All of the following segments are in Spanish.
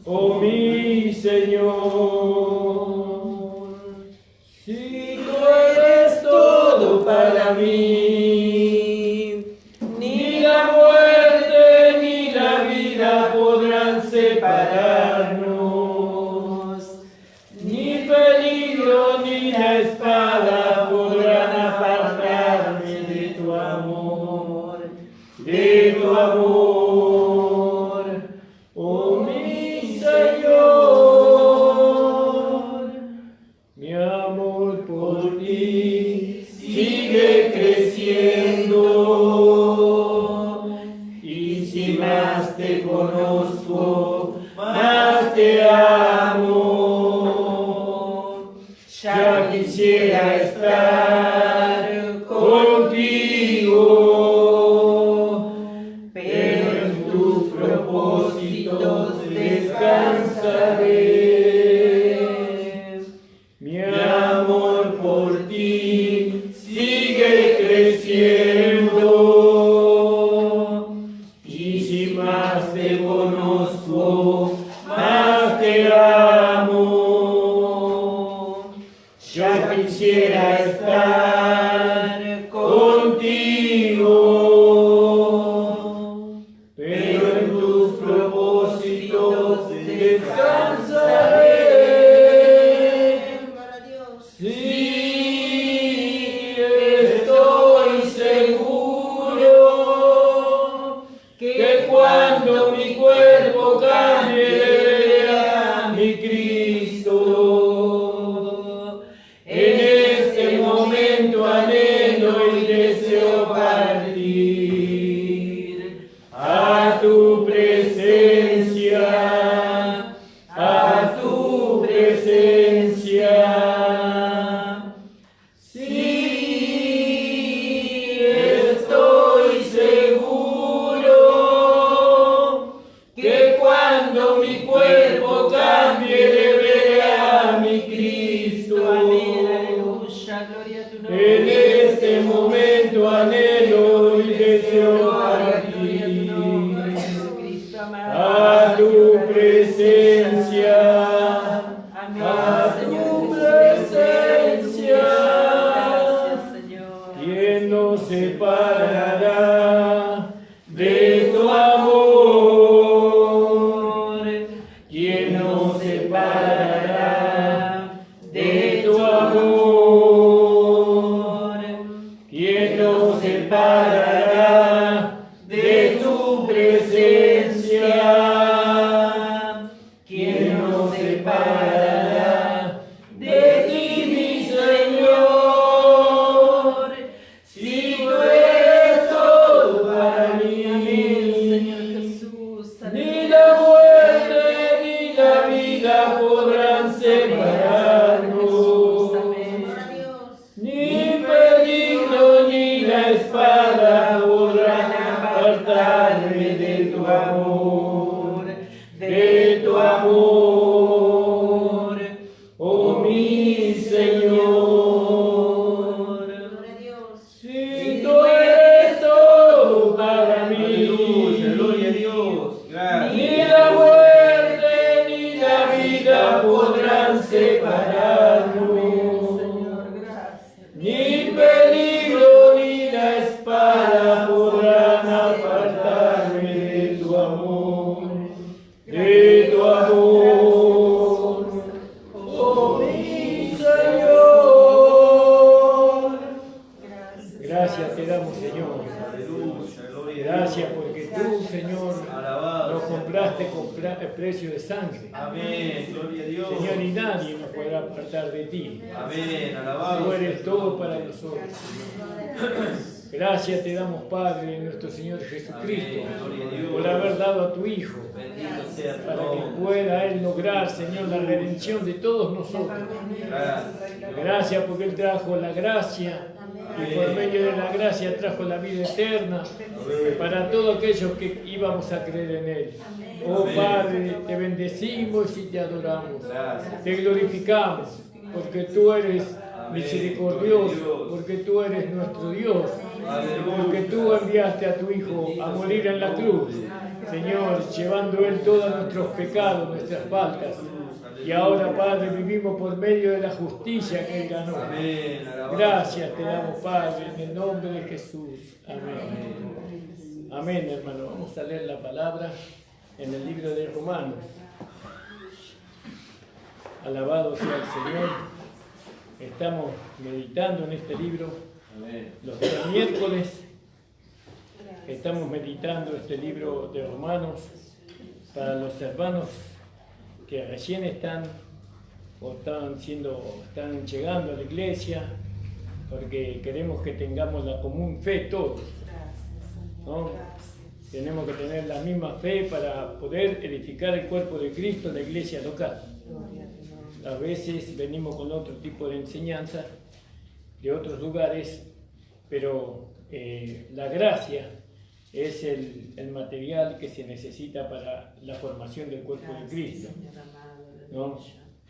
oh mi Señor. Si tú eres todo para mí, ni la muerte ni la vida podrán separarnos, ni peligro ni la espada podrán apartarme de tu amor, de tu amor, oh mi Señor. Mi amor por ti sigue creciendo, y si más te conozco, más te amo. Ya quisiera estar contigo, pero en tus propósitos descansaré. Mi amor por ti sigue creciendo, y si más te conozco, más te amo. Ya quisiera estar contigo, pero en tus propósitos descansaré. Sí, estoy seguro que cuando mi cuerpo cambie, veré a mi Cristo. En este momento anhelo y deseo partir a tu presencia, a tu presencia. Sí, estoy seguro que cuando mi cuerpo cambie, le veré a mi Cristo. Amén, aleluya, gloria a tu nombre. En este momento anhelo y deseo Gloria a tu nombre, partir Jesucristo amado. a tu presencia, Amén, a Señor tu Jesús. presencia. Gracias, Señor. ¿Quién nos separará de tu amor? ¿Quién nos separará de tu amor? ¿Quién nos separará de tu presencia? ¿Quién nos separará de ti, mi Señor? Si tú eres todo para Amén, mí, Señor Jesús. ni la muerte ni la vida podrán separarnos, Amén. ni peligro ni la espada podrán apartarme de tu amor, de tu amor, oh mi Señor. Si tú eres todo para mí, Gloria a Dios. ni la muerte ni la vida podrán separarnos, Señor, gracias. ni peligro ni la espada podrán apartarme de tu amor, de tu amor, oh mi Señor. Gracias te damos, Señor. Aleluya, gloria a Gracias Dios. porque tú, Señor, Alabado nos sea compraste Dios. con precio de sangre. Amén, gloria a Dios. Señor, y nadie nos podrá apartar de ti. Amén, alabado. Tú sea eres tu todo nombre. para nosotros, Señor. Gracias te damos, Padre, nuestro Señor Jesucristo, Amén, gloria a Dios. por haber dado a tu Hijo, Bendito sea tu para que nombre. pueda Él lograr, Señor, la redención de todos nosotros. Gracias. Gracias porque Él trajo la gracia, y por medio de la gracia trajo la vida eterna para todos aquellos que íbamos a creer en Él. Oh Padre, te bendecimos y te adoramos, Gracias. te glorificamos, porque tú eres misericordioso, porque tú eres nuestro Dios, porque tú enviaste a tu Hijo a morir en la cruz Señor, llevando Él todos nuestros pecados, nuestras faltas. Y ahora, Padre, vivimos por medio de la justicia que Él ganó. Amén. Gracias te damos, Padre, en el nombre de Jesús. Amén. Amén, hermano. Vamos a leer la palabra en el libro de Romanos. Alabado sea el Señor. Estamos meditando en este libro. Los días miércoles estamos meditando este libro de Romanos para los hermanos que recién están llegando a la iglesia, porque queremos que tengamos la común fe todos, ¿no? Tenemos que tener la misma fe para poder edificar el cuerpo de Cristo en la iglesia local. A veces venimos con otro tipo de enseñanza de otros lugares, pero la gracia es el material que se necesita para la formación del cuerpo de Cristo, ¿no?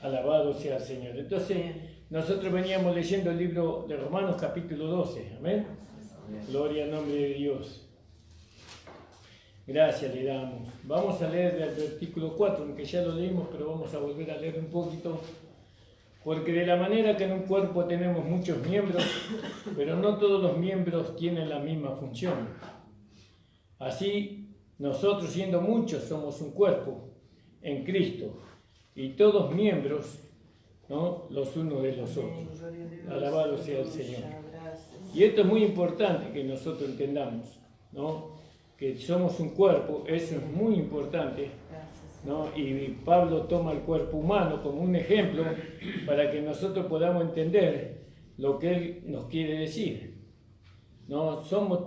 Alabado sea el Señor. Entonces, nosotros veníamos leyendo el libro de Romanos capítulo 12, amén. Gloria al nombre de Dios. Gracias le damos. Vamos a leer del versículo 4, aunque ya lo leímos, pero vamos a volver a leer un poquito. Porque de la manera que en un cuerpo tenemos muchos miembros, pero no todos los miembros tienen la misma función. Así, nosotros siendo muchos somos un cuerpo en Cristo y todos miembros, ¿no?, los unos de los otros. Alabado sea el Señor. Y esto es muy importante que nosotros entendamos, ¿no?, que somos un cuerpo. Eso es muy importante, ¿no? Y Pablo toma el cuerpo humano como un ejemplo para que nosotros podamos entender lo que él nos quiere decir, ¿no?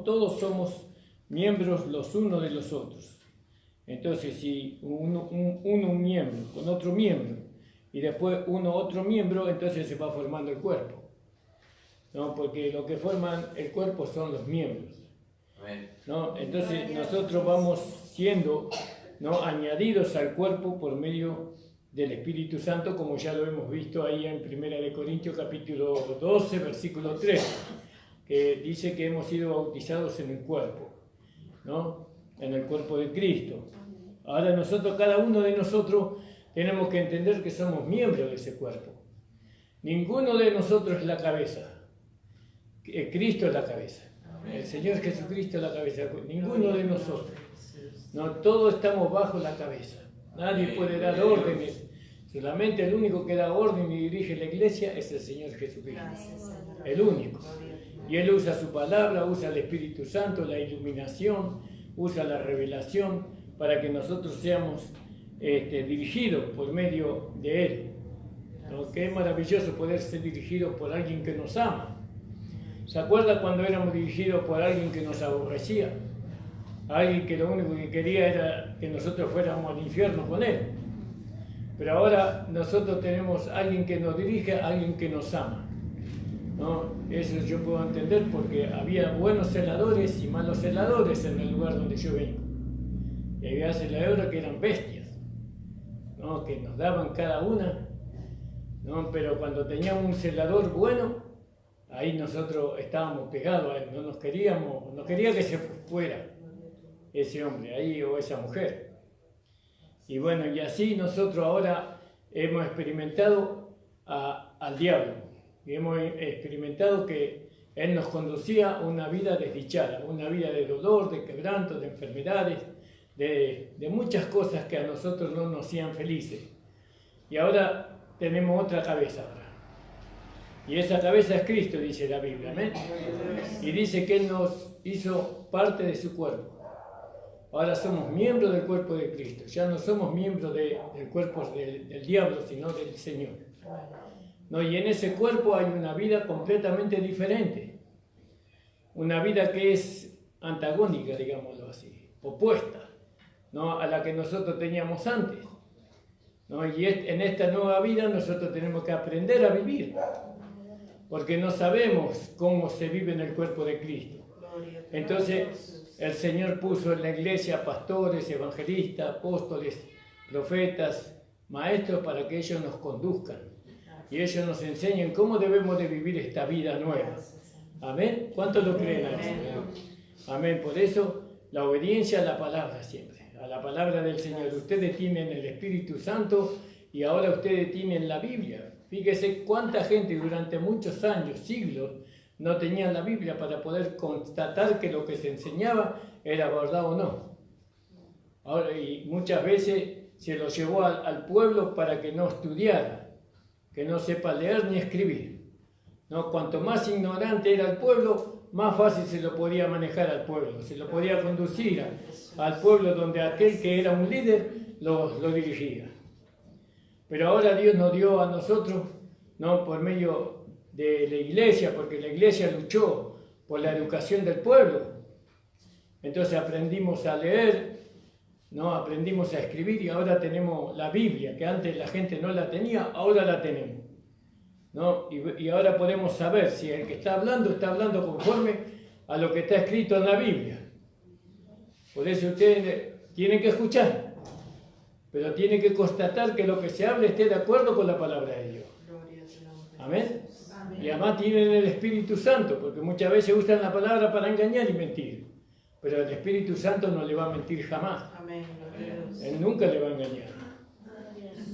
Todos somos miembros los unos de los otros. Entonces, si un miembro con otro miembro y después otro miembro, entonces se va formando el cuerpo, ¿no? Porque lo que forman el cuerpo son los miembros, ¿no? Entonces nosotros vamos siendo, ¿no?, añadidos al cuerpo por medio del Espíritu Santo, como ya lo hemos visto ahí en 1 Corintios capítulo 12, versículo 3, que dice que hemos sido bautizados en el cuerpo, ¿no?, en el cuerpo de Cristo. Ahora nosotros, cada uno de nosotros, tenemos que entender que somos miembros de ese cuerpo. Ninguno de nosotros es la cabeza. Cristo es la cabeza. El Señor Jesucristo es la cabeza. Ninguno de nosotros. No, todos estamos bajo la cabeza. Nadie puede dar órdenes. Solamente el único que da orden y dirige la iglesia es el Señor Jesucristo. El único. Y Él usa su palabra, usa el Espíritu Santo, la iluminación, usa la revelación para que nosotros seamos dirigidos por medio de Él. ¿No? Que es maravilloso poder ser dirigidos por alguien que nos ama. ¿Se acuerda cuando éramos dirigidos por alguien que nos aborrecía? Alguien que lo único que quería era que nosotros fuéramos al infierno con Él. Pero ahora nosotros tenemos a alguien que nos dirige, a alguien que nos ama, ¿no? Eso yo puedo entender porque había buenos celadores y malos celadores en el lugar donde yo vengo. Y había celadores que eran bestias, ¿no?, que nos daban cada una, ¿no? Pero cuando teníamos un celador bueno, ahí nosotros estábamos pegados a él, no quería que se fuera ese hombre ahí o esa mujer. Y bueno, y así nosotros ahora hemos experimentado al diablo, y hemos experimentado que él nos conducía a una vida desdichada, una vida de dolor, de quebranto, de enfermedades, de muchas cosas que a nosotros no nos hacían felices. Y ahora tenemos otra cabeza ahora. Y esa cabeza es Cristo, dice la Biblia, ¿amén? Y dice que Él nos hizo parte de su cuerpo. Ahora somos miembros del cuerpo de Cristo. Ya no somos miembros del cuerpo del diablo, sino del Señor, ¿no? Y en ese cuerpo hay una vida completamente diferente. Una vida que es antagónica, digámoslo así, opuesta, ¿no?, a la que nosotros teníamos antes, ¿no? Y en esta nueva vida nosotros tenemos que aprender a vivir, porque no sabemos cómo se vive en el cuerpo de Cristo. Entonces el Señor puso en la iglesia pastores, evangelistas, apóstoles, profetas, maestros, para que ellos nos conduzcan y ellos nos enseñen cómo debemos de vivir esta vida nueva. Amén. ¿Cuántos lo creen a eso? Amén. Por eso la obediencia a la palabra siempre. a la palabra del Señor. Ustedes tienen el Espíritu Santo y ahora ustedes tienen la Biblia. Fíjese cuánta gente durante muchos años, siglos, no tenían la Biblia para poder constatar que lo que se enseñaba era verdad o no. Ahora, y muchas veces se lo llevó al pueblo para que no estudiara, que no sepa leer ni escribir. ¿No? Cuanto más ignorante era el pueblo, más fácil se lo podía manejar al pueblo, se lo podía conducir al pueblo donde aquel que era un líder lo dirigía. Pero ahora Dios nos dio a nosotros, ¿no? Por medio de la iglesia, porque la iglesia luchó por la educación del pueblo. Entonces aprendimos a leer, ¿no? Aprendimos a escribir y ahora tenemos la Biblia, que antes la gente no la tenía, ahora la tenemos, ¿no? Y ahora podemos saber si el que está hablando conforme a lo que está escrito en la Biblia. Por eso ustedes tienen que escuchar, pero tienen que constatar que lo que se hable esté de acuerdo con la palabra de Dios. Amén. Y además tienen el Espíritu Santo, porque muchas veces usan la palabra para engañar y mentir. Pero el Espíritu Santo no le va a mentir jamás. Él nunca le va a engañar.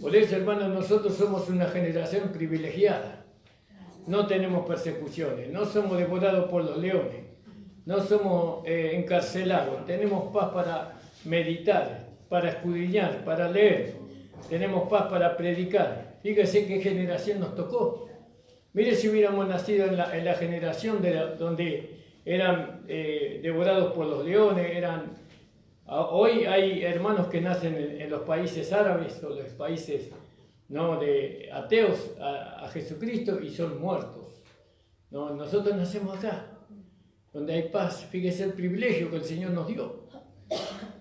Por eso, hermanos, nosotros somos una generación privilegiada. No tenemos persecuciones, no somos devorados por los leones, no somos encarcelados. Tenemos paz para meditar, para escudriñar, para leer. Tenemos paz para predicar. Fíjese qué generación nos tocó. Mire si hubiéramos nacido en la generación donde eran devorados por los leones, hoy hay hermanos que nacen en los países árabes o los países, ¿no?, de ateos a Jesucristo y son muertos. ¿No? Nosotros nacemos acá, donde hay paz. Fíjese el privilegio que el Señor nos dio.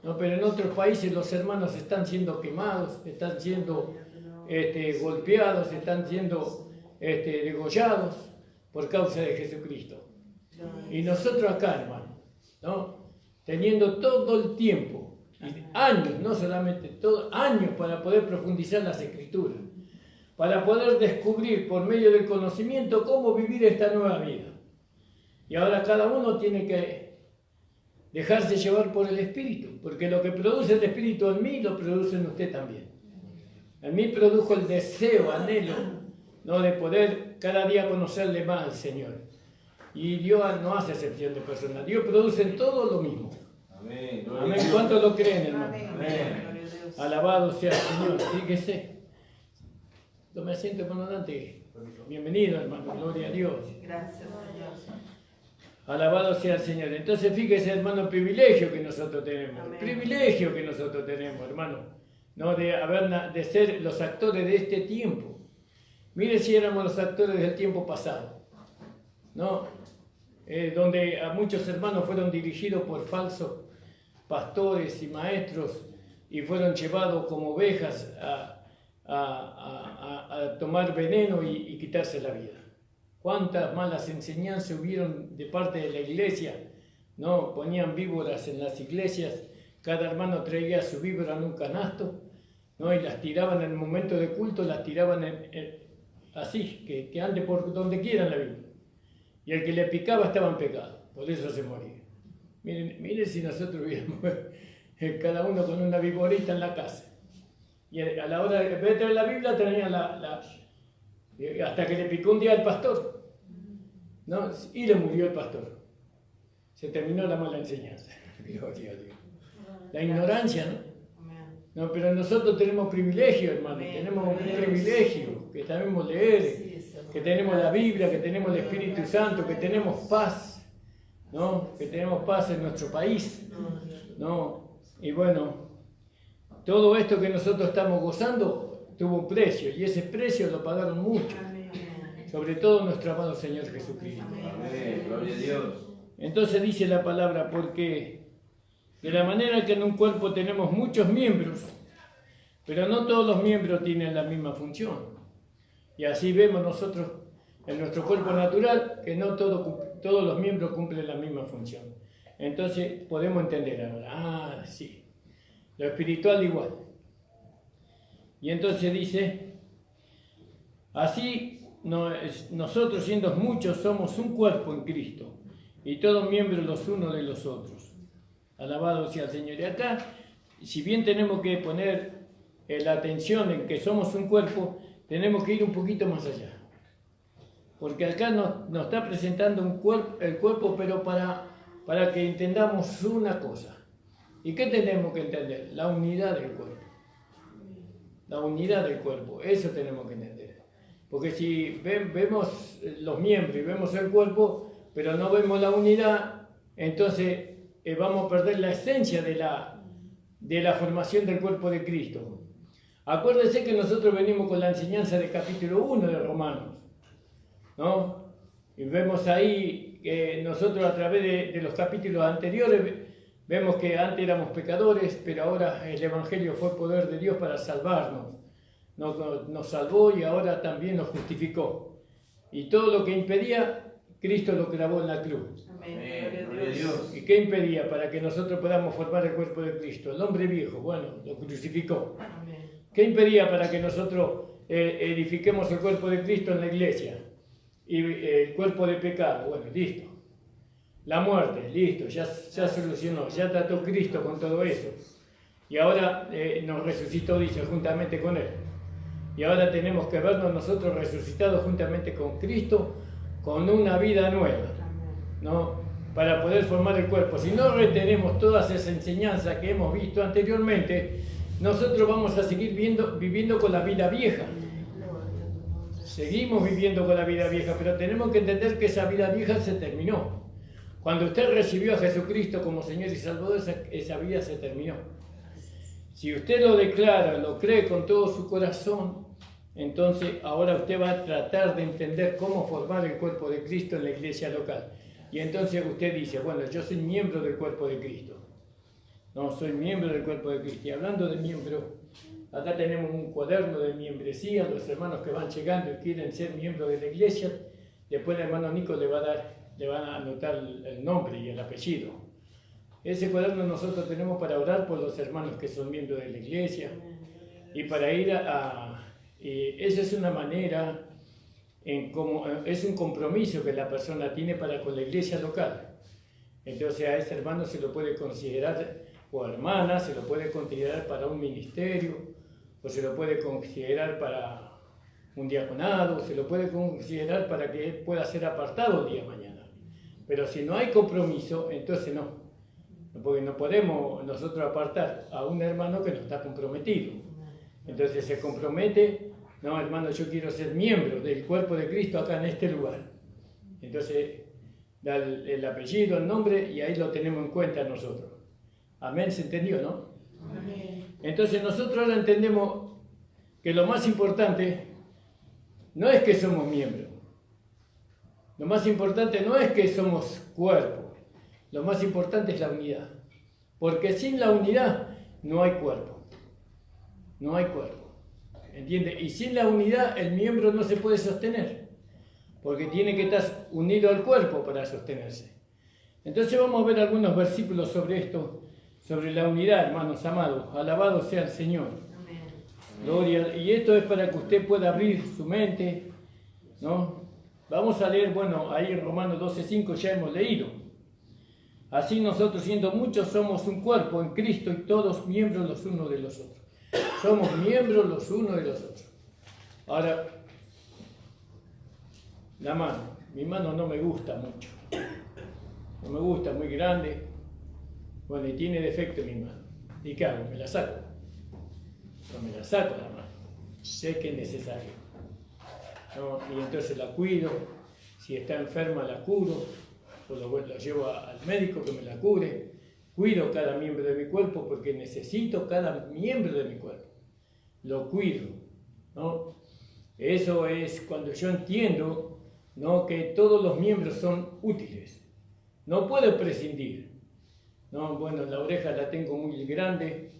¿No? Pero en otros países los hermanos están siendo quemados, están siendo golpeados, están siendo degollados por causa de Jesucristo. Y nosotros acá, hermano, ¿no?, teniendo todo el tiempo, y años, no solamente todo, años para poder profundizar las Escrituras, para poder descubrir por medio del conocimiento cómo vivir esta nueva vida. Y ahora cada uno tiene que dejarse llevar por el Espíritu, porque lo que produce el Espíritu en mí, lo produce en usted también. En mí produjo el deseo, anhelo, ¿no?, de poder cada día conocerle más al Señor. Y Dios no hace excepción de personas. Dios produce en todo lo mismo. Amén. Amén. ¿Cuántos lo creen, hermano? Amén. Alabado sea el Señor. Fíjese. Tome asiento, hermano Dante. Bienvenido, hermano. Gloria a Dios. Gracias, Señor. Alabado sea el Señor. Entonces, fíjese, hermano, el privilegio que nosotros tenemos. Amén. El privilegio que nosotros tenemos, hermano. ¿No? De ser los actores de este tiempo. Mire si éramos los actores del tiempo pasado, ¿no? Donde a muchos hermanos fueron dirigidos por falsos pastores y maestros y fueron llevados como ovejas a tomar veneno y quitarse la vida. Cuántas malas enseñanzas hubieron de parte de la iglesia, ¿no? Ponían víboras en las iglesias, cada hermano traía su víbora en un canasto, ¿no? Y las tiraban en el momento de culto, las tiraban así, que ande por donde quieran la víbora. Y el que le picaba estaba en pecado, por eso se moría. Miren si nosotros hubiéramos cada uno con una viborita en la casa. Y a la hora de meter la Biblia tenía hasta que le picó un día al pastor, ¿no? Y le murió el pastor. Se terminó la mala enseñanza. Gloria a Dios. La ignorancia, ¿no? No, pero nosotros tenemos privilegio, hermano. Tenemos un privilegio, que sabemos leer, que tenemos la Biblia, que tenemos el Espíritu Santo, que tenemos paz, ¿no? Que tenemos paz en nuestro país, ¿no? Y bueno, todo esto que nosotros estamos gozando tuvo un precio, y ese precio lo pagaron muchos, sobre todo nuestro amado Señor Jesucristo. Amén. Gloria a Dios. Entonces dice la palabra, porque de la manera que en un cuerpo tenemos muchos miembros, pero no todos los miembros tienen la misma función. Y así vemos nosotros en nuestro cuerpo natural que no todos los miembros cumplen la misma función. Entonces podemos entender ahora, sí, lo espiritual igual. Y entonces dice, así nosotros siendo muchos somos un cuerpo en Cristo y todos miembros los unos de los otros. Alabado sea el Señor. Y acá si bien tenemos que poner la atención en que somos un cuerpo, tenemos que ir un poquito más allá. Porque acá nos está presentando el cuerpo, pero para que entendamos una cosa. ¿Y qué tenemos que entender? La unidad del cuerpo. La unidad del cuerpo, eso tenemos que entender. Porque si vemos los miembros y vemos el cuerpo, pero no vemos la unidad, entonces vamos a perder la esencia de la formación del cuerpo de Cristo. Acuérdense que nosotros venimos con la enseñanza del capítulo 1 de Romanos, ¿no? Y vemos ahí que nosotros a través de los capítulos anteriores vemos que antes éramos pecadores, pero ahora el Evangelio fue poder de Dios para salvarnos. Nos salvó y ahora también nos justificó. Y todo lo que impedía, Cristo lo clavó en la cruz. Amén. Gloria a Dios. ¿Y qué impedía para que nosotros podamos formar el cuerpo de Cristo? El hombre viejo, bueno, lo crucificó. Amén. ¿Qué impedía para que nosotros edifiquemos el cuerpo de Cristo en la iglesia? Y el cuerpo de pecado, bueno, listo. La muerte, listo, ya solucionó, ya trató Cristo con todo eso. Y ahora nos resucitó, dice, juntamente con Él. Y ahora tenemos que vernos nosotros resucitados juntamente con Cristo, con una vida nueva, ¿no? Para poder formar el cuerpo. Si no retenemos todas esas enseñanzas que hemos visto anteriormente, nosotros vamos a seguir viviendo con la vida vieja. Seguimos viviendo con la vida vieja, pero tenemos que entender que esa vida vieja se terminó. Cuando usted recibió a Jesucristo como Señor y Salvador, esa vida se terminó. Si usted lo declara, lo cree con todo su corazón, entonces ahora usted va a tratar de entender cómo formar el cuerpo de Cristo en la iglesia local. Y entonces usted dice, bueno, yo soy miembro del cuerpo de Cristo. No, soy miembro del cuerpo de Cristo. Y hablando de miembro, acá tenemos un cuaderno de membresía. Los hermanos que van llegando y quieren ser miembros de la iglesia, después el hermano Nico le van a anotar el nombre y el apellido. Ese cuaderno nosotros tenemos para orar por los hermanos que son miembros de la iglesia y para ir esa es una manera, es un compromiso que la persona tiene para con la iglesia local. Entonces a ese hermano se lo puede considerar, o hermana, se lo puede considerar para un ministerio, o se lo puede considerar para un diaconado, se lo puede considerar para que él pueda ser apartado el día de mañana. Pero si no hay compromiso, entonces no. Porque no podemos nosotros apartar a un hermano que no está comprometido. Entonces se compromete, no hermano, yo quiero ser miembro del cuerpo de Cristo acá en este lugar. Entonces da el apellido, el nombre y ahí lo tenemos en cuenta nosotros. Amén, ¿se entendió, no? Amén. Entonces nosotros ahora entendemos que lo más importante no es que somos miembros. Lo más importante no es que somos cuerpo. Lo más importante es la unidad. Porque sin la unidad no hay cuerpo. No hay cuerpo. ¿Entiende? Y sin la unidad el miembro no se puede sostener. Porque tiene que estar unido al cuerpo para sostenerse. Entonces vamos a ver algunos versículos sobre esto. Sobre la unidad, hermanos amados. Alabado sea el Señor. Amén. Gloria. Y esto es para que usted pueda abrir su mente, ¿no? Vamos a leer, bueno, ahí en Romanos 12:5 ya hemos leído. Así nosotros, siendo muchos, somos un cuerpo en Cristo y todos miembros los unos de los otros. Somos miembros los unos de los otros. Ahora, la mano. Mi mano no me gusta mucho. No me gusta, muy grande. Bueno, y tiene defecto mi mano. ¿Y qué hago? ¿Me la saco? No me la saco la mano. Sé que es necesario. ¿No? Y entonces la cuido. Si está enferma la curo. O lo llevo al médico que me la cure. Cuido cada miembro de mi cuerpo porque necesito cada miembro de mi cuerpo. Lo cuido, ¿no? Eso es cuando yo entiendo, ¿no?, que todos los miembros son útiles. No puedo prescindir. No, bueno, la oreja la tengo muy grande.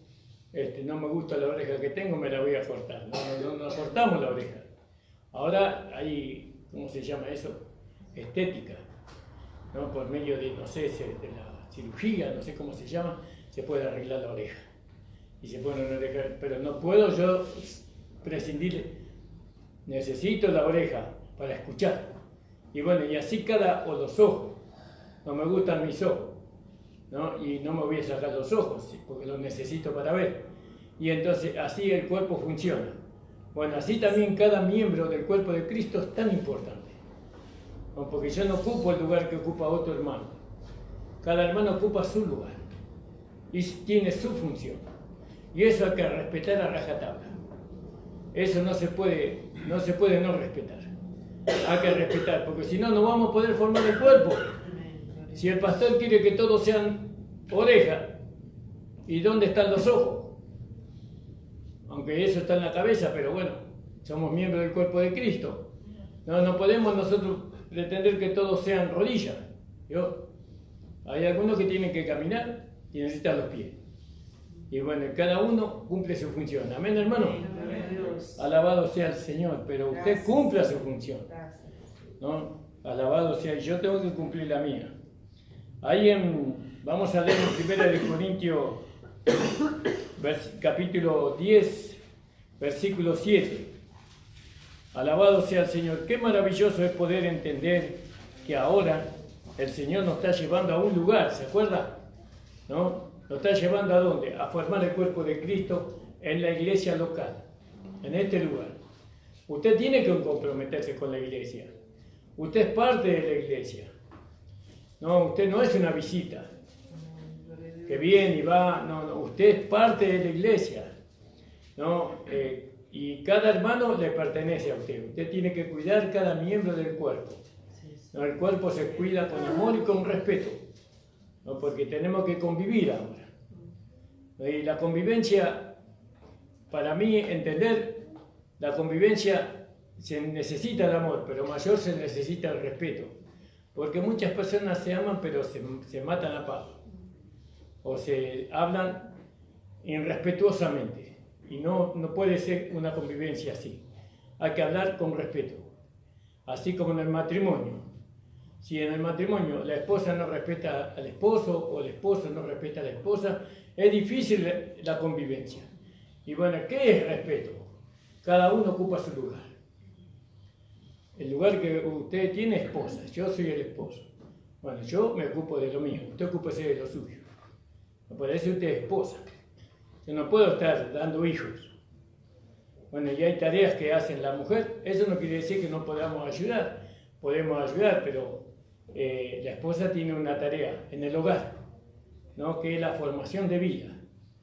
No me gusta la oreja que tengo, me la voy a cortar. No cortamos la oreja. Ahora hay, ¿cómo se llama eso? Estética. ¿No? Por medio de, no sé, de la cirugía, no sé cómo se llama, se puede arreglar la oreja. Y se pone una oreja, pero no puedo yo prescindir. Necesito la oreja para escuchar. Y bueno, y así o los ojos. No me gustan mis ojos. ¿no? Y no me voy a sacar los ojos, porque los necesito para ver. Y entonces así el cuerpo funciona. Bueno, así también cada miembro del cuerpo de Cristo es tan importante, ¿no? Porque yo no ocupo el lugar que ocupa otro hermano. Cada hermano ocupa su lugar y tiene su función. Y eso hay que respetar a rajatabla. Eso no se puede no respetar. Hay que respetar, porque si no, no vamos a poder formar el cuerpo. Si el pastor quiere que todos sean orejas, ¿y dónde están los ojos? Aunque eso está en la cabeza, pero bueno, somos miembros del cuerpo de Cristo. No podemos nosotros pretender que todos sean rodillas. Hay algunos que tienen que caminar y necesitan los pies. Y bueno, cada uno cumple su función. Amén, hermano. Alabado sea el Señor, pero usted cumpla su función, ¿no? Alabado sea, yo tengo que cumplir la mía. Vamos a leer en 1 Corintios, capítulo 10, versículo 7. Alabado sea el Señor. Qué maravilloso es poder entender que ahora el Señor nos está llevando a un lugar, ¿se acuerda? ¿No? Nos está llevando ¿a dónde? A formar el cuerpo de Cristo en la iglesia local, en este lugar. Usted tiene que comprometerse con la iglesia. Usted es parte de la iglesia. No, usted no es una visita que viene y va. No, usted es parte de la iglesia, ¿no? Y cada hermano le pertenece a usted. Usted tiene que cuidar cada miembro del cuerpo, ¿no? El cuerpo se cuida con amor y con respeto, ¿no? Porque tenemos que convivir ahora. Y la convivencia, para mí entender, la convivencia se necesita el amor, pero mayor se necesita el respeto. Porque muchas personas se aman, pero se matan a palo. O se hablan irrespetuosamente. Y no puede ser una convivencia así. Hay que hablar con respeto. Así como en el matrimonio. Si en el matrimonio la esposa no respeta al esposo o el esposo no respeta a la esposa, es difícil la convivencia. Y bueno, ¿qué es respeto? Cada uno ocupa su lugar. El lugar que usted tiene esposa, yo soy el esposo. Bueno, yo me ocupo de lo mío, usted ocúpese de lo suyo. Por eso usted es esposa. Yo no puedo estar dando hijos. Bueno, y hay tareas que hacen la mujer, eso no quiere decir que no podamos ayudar. Podemos ayudar, pero la esposa tiene una tarea en el hogar, ¿no? Que es la formación de vida,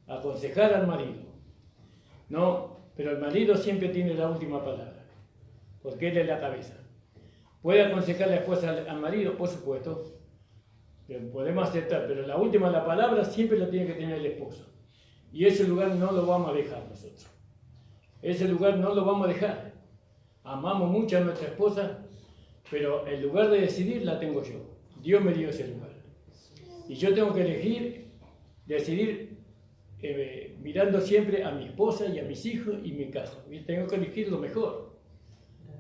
aconsejar al marido, ¿no? Pero el marido siempre tiene la última palabra, porque él es la cabeza. ¿Puede aconsejar la esposa al marido? Por supuesto, podemos aceptar, pero la palabra siempre la tiene que tener el esposo. Y ese lugar no lo vamos a dejar nosotros. Ese lugar no lo vamos a dejar. Amamos mucho a nuestra esposa, pero el lugar de decidir la tengo yo. Dios me dio ese lugar. Y yo tengo que decidir mirando siempre a mi esposa y a mis hijos y mi casa. Y tengo que elegir lo mejor.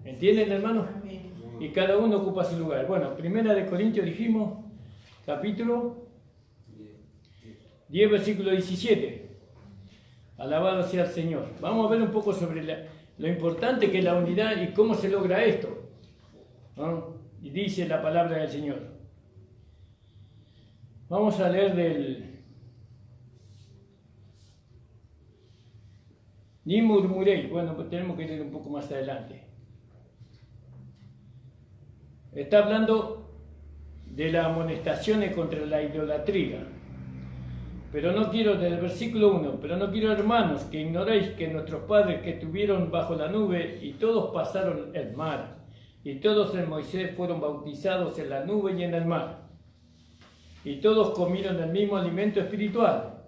¿Entienden, hermanos? Y cada uno ocupa su lugar. Bueno, 1 Corintios dijimos, capítulo 10, versículo 17. Alabado sea el Señor. Vamos a ver un poco sobre lo importante que es la unidad y cómo se logra esto, ¿no? Y dice la palabra del Señor. Vamos a leer ni murmuréis. Bueno, pues tenemos que leer un poco más adelante. Está hablando de las amonestaciones contra la idolatría. Pero no quiero, del versículo 1, pero no quiero, hermanos, que ignoréis que nuestros padres que estuvieron bajo la nube y todos pasaron el mar, y todos en Moisés fueron bautizados en la nube y en el mar, y todos comieron el mismo alimento espiritual,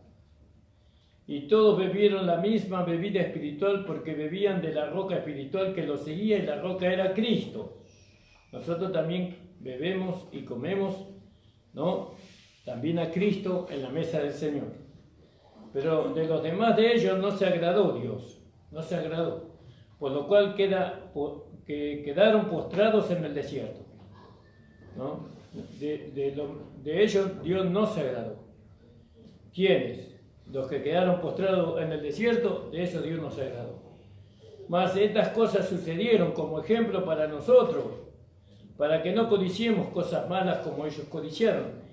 y todos bebieron la misma bebida espiritual porque bebían de la roca espiritual que los seguía, y la roca era Cristo. Nosotros también bebemos y comemos, ¿no? También a Cristo en la mesa del Señor. Pero de los demás de ellos no se agradó Dios, no se agradó, por lo cual quedaron postrados en el desierto, ¿no? De ellos Dios no se agradó. ¿Quiénes? Los que quedaron postrados en el desierto, de eso Dios no se agradó. Mas estas cosas sucedieron como ejemplo para nosotros, para que no codiciemos cosas malas como ellos codiciaron.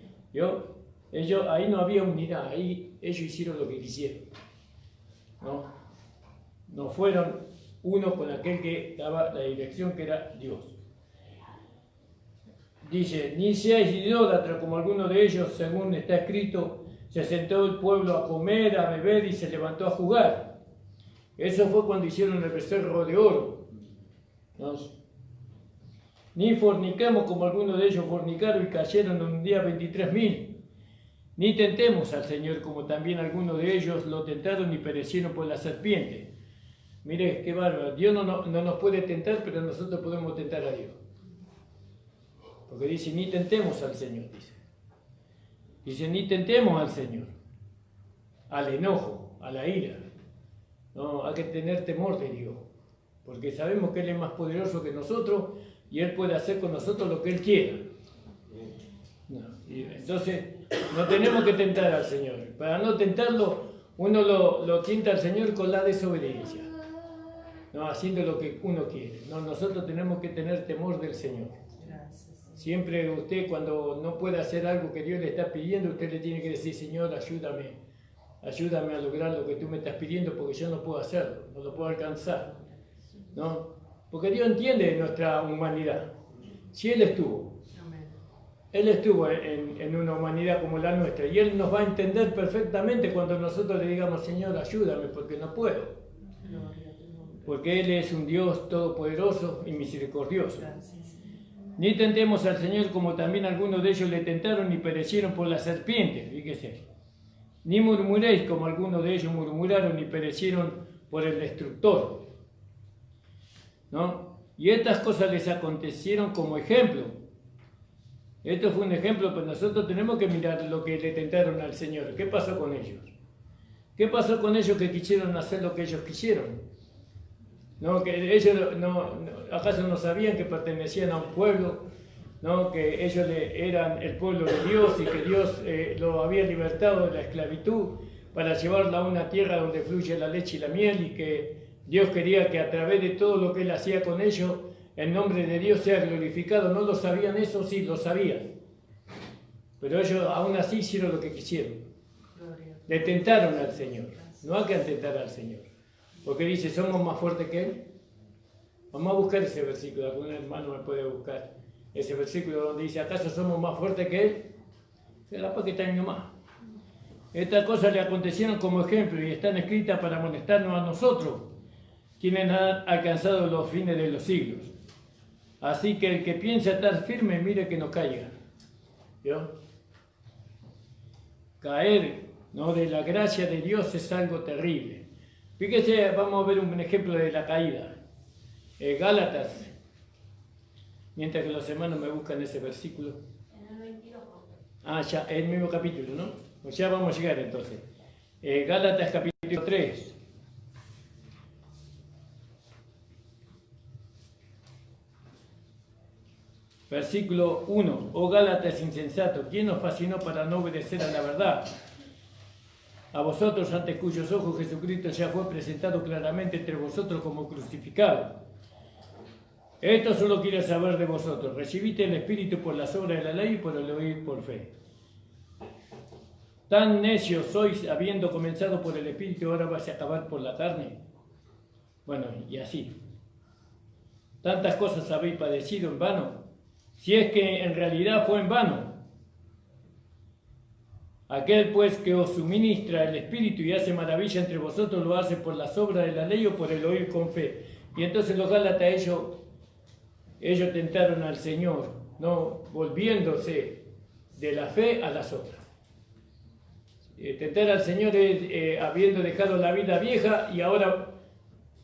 ahí no había unidad, ahí ellos hicieron lo que quisieron. No fueron uno con aquel que daba la dirección, que era Dios. Dice, ni seáis idólatras como algunos de ellos, según está escrito, se sentó el pueblo a comer, a beber y se levantó a jugar. Eso fue cuando hicieron el becerro de oro. ¿No? Ni fornicamos como algunos de ellos fornicaron y cayeron en un día 23.000. Ni tentemos al Señor como también algunos de ellos lo tentaron y perecieron por la serpiente. Mire, qué bárbaro. Dios no nos puede tentar, pero nosotros podemos tentar a Dios. Porque dice, ni tentemos al Señor, dice, ni tentemos al Señor, al enojo, a la ira. No, hay que tener temor de Dios, porque sabemos que Él es más poderoso que nosotros y Él puede hacer con nosotros lo que Él quiera. Entonces, no tenemos que tentar al Señor. Para no tentarlo, uno lo tienta al Señor con la desobediencia, haciendo lo que uno quiere. Nosotros tenemos que tener temor del Señor. Siempre usted, cuando no puede hacer algo que Dios le está pidiendo, usted le tiene que decir, Señor, ayúdame a lograr lo que tú me estás pidiendo, porque yo no puedo hacerlo, no lo puedo alcanzar, ¿no? Porque Dios entiende nuestra humanidad. Si Él estuvo en una humanidad como la nuestra, y Él nos va a entender perfectamente cuando nosotros le digamos, Señor, ayúdame, porque no puedo. Porque Él es un Dios todopoderoso y misericordioso. Ni tentemos al Señor como también algunos de ellos le tentaron y perecieron por la serpiente, fíjese. Ni murmuréis como algunos de ellos murmuraron y perecieron por el destructor. ¿No? Y estas cosas les acontecieron como ejemplo. Esto fue un ejemplo, pero nosotros tenemos que mirar lo que le tentaron al Señor. ¿Qué pasó con ellos? ¿Qué pasó con ellos que quisieron hacer lo que ellos quisieron? ¿No? Que ellos ¿acaso no sabían que pertenecían a un pueblo? ¿No? Que ellos eran el pueblo de Dios y que Dios lo había libertado de la esclavitud para llevarlo a una tierra donde fluye la leche y la miel, y que Dios quería que a través de todo lo que Él hacía con ellos, el nombre de Dios sea glorificado. ¿No lo sabían eso? Sí, lo sabían. Pero ellos aún así hicieron lo que quisieron. Le tentaron al Señor. No hay que tentar al Señor. Porque dice, ¿somos más fuertes que Él? Vamos a buscar ese versículo. Algún hermano me puede buscar ese versículo donde dice, ¿acaso somos más fuertes que Él? Será porque está ahí nomás. Estas cosas le acontecieron como ejemplo y están escritas para amonestarnos a nosotros, quienes han alcanzado los fines de los siglos. Así que el que piensa estar firme, mire que no caiga. ¿Vio? Caer, ¿no?, de la gracia de Dios es algo terrible. Fíjese, vamos a ver un ejemplo de la caída. Gálatas, mientras que los hermanos me buscan ese versículo. En el 22. Ya, el mismo capítulo, ¿no? Pues ya vamos a llegar entonces. Gálatas capítulo 3. Versículo 1. Oh Gálatas insensato, ¿quién nos fascinó para no obedecer a la verdad? A vosotros, ante cuyos ojos Jesucristo ya fue presentado claramente entre vosotros como crucificado. Esto solo quiero saber de vosotros. ¿Recibiste el Espíritu por las obras de la ley y por el oír por fe? Tan necios sois, habiendo comenzado por el Espíritu, ahora vais a acabar por la carne. Bueno, y así. Tantas cosas habéis padecido en vano, si es que en realidad fue en vano. Aquel pues que os suministra el Espíritu y hace maravilla entre vosotros, lo hace por las obras de la ley o por el oír con fe. Y entonces los Gálatas, ellos tentaron al Señor, ¿no?, volviéndose de la fe a las obras. Tentar al Señor es habiendo dejado la vida vieja y ahora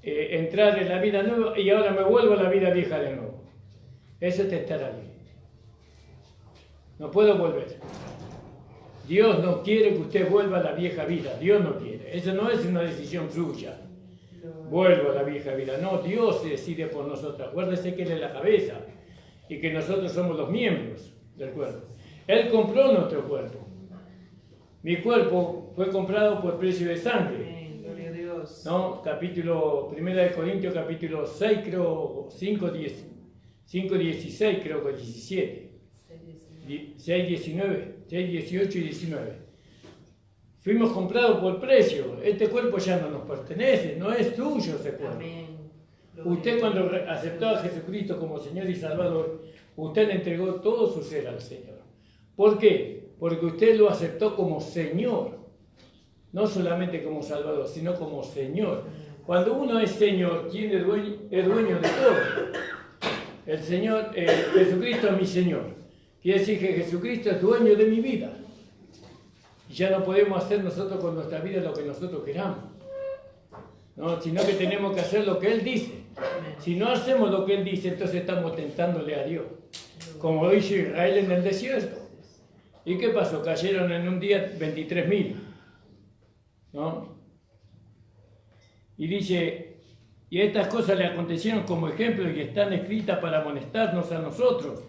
entrar en la vida nueva, y ahora me vuelvo a la vida vieja de nuevo. Eso es tentar a Dios. No puedo volver. Dios no quiere que usted vuelva a la vieja vida. Dios no quiere. Eso no es una decisión suya. Vuelvo a la vieja vida. No, Dios decide por nosotros. Acuérdese que Él es la cabeza y que nosotros somos los miembros del cuerpo. Él compró nuestro cuerpo. Mi cuerpo fue comprado por precio de sangre. Gloria a Dios. ¿No? Capítulo 1 de Corintios, capítulo 6, creo, 5:16, creo que 17. 6, 19, 6, 18 y 19. Fuimos comprados por precio. Este cuerpo ya no nos pertenece, no es tuyo ese cuerpo. Usted cuando aceptó a Jesucristo como Señor y Salvador, usted le entregó todo su ser al Señor. ¿Por qué? Porque usted lo aceptó como Señor. No solamente como Salvador, sino como Señor. Cuando uno es Señor, ¿quién es dueño de todo? El Señor, Jesucristo es mi Señor. Quiere decir que Jesucristo es dueño de mi vida. Y ya no podemos hacer nosotros con nuestra vida lo que nosotros queramos, ¿no? Sino que tenemos que hacer lo que Él dice. Si no hacemos lo que Él dice, entonces estamos tentándole a Dios. Como hizo Israel en el desierto. ¿Y qué pasó? Cayeron en un día 23.000. ¿No? Y dice, y estas cosas le acontecieron como ejemplo y están escritas para amonestarnos a nosotros,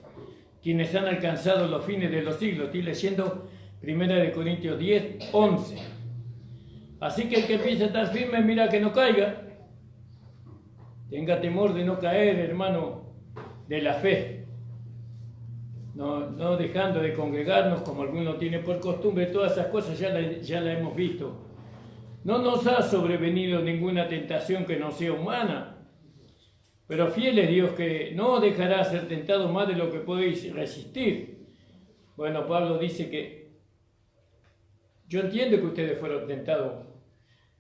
quienes han alcanzado los fines de los siglos. Estoy leyendo 1 Corintios 10, 11. Así que el que empieza a estar firme, mira que no caiga. Tenga temor de no caer, hermano, de la fe. No dejando de congregarnos como alguno tiene por costumbre. Todas esas cosas ya las hemos visto. No nos ha sobrevenido ninguna tentación que no sea humana, pero fiel es Dios que no dejará ser tentado más de lo que podéis resistir. Bueno, Pablo dice que yo entiendo que ustedes fueron tentados,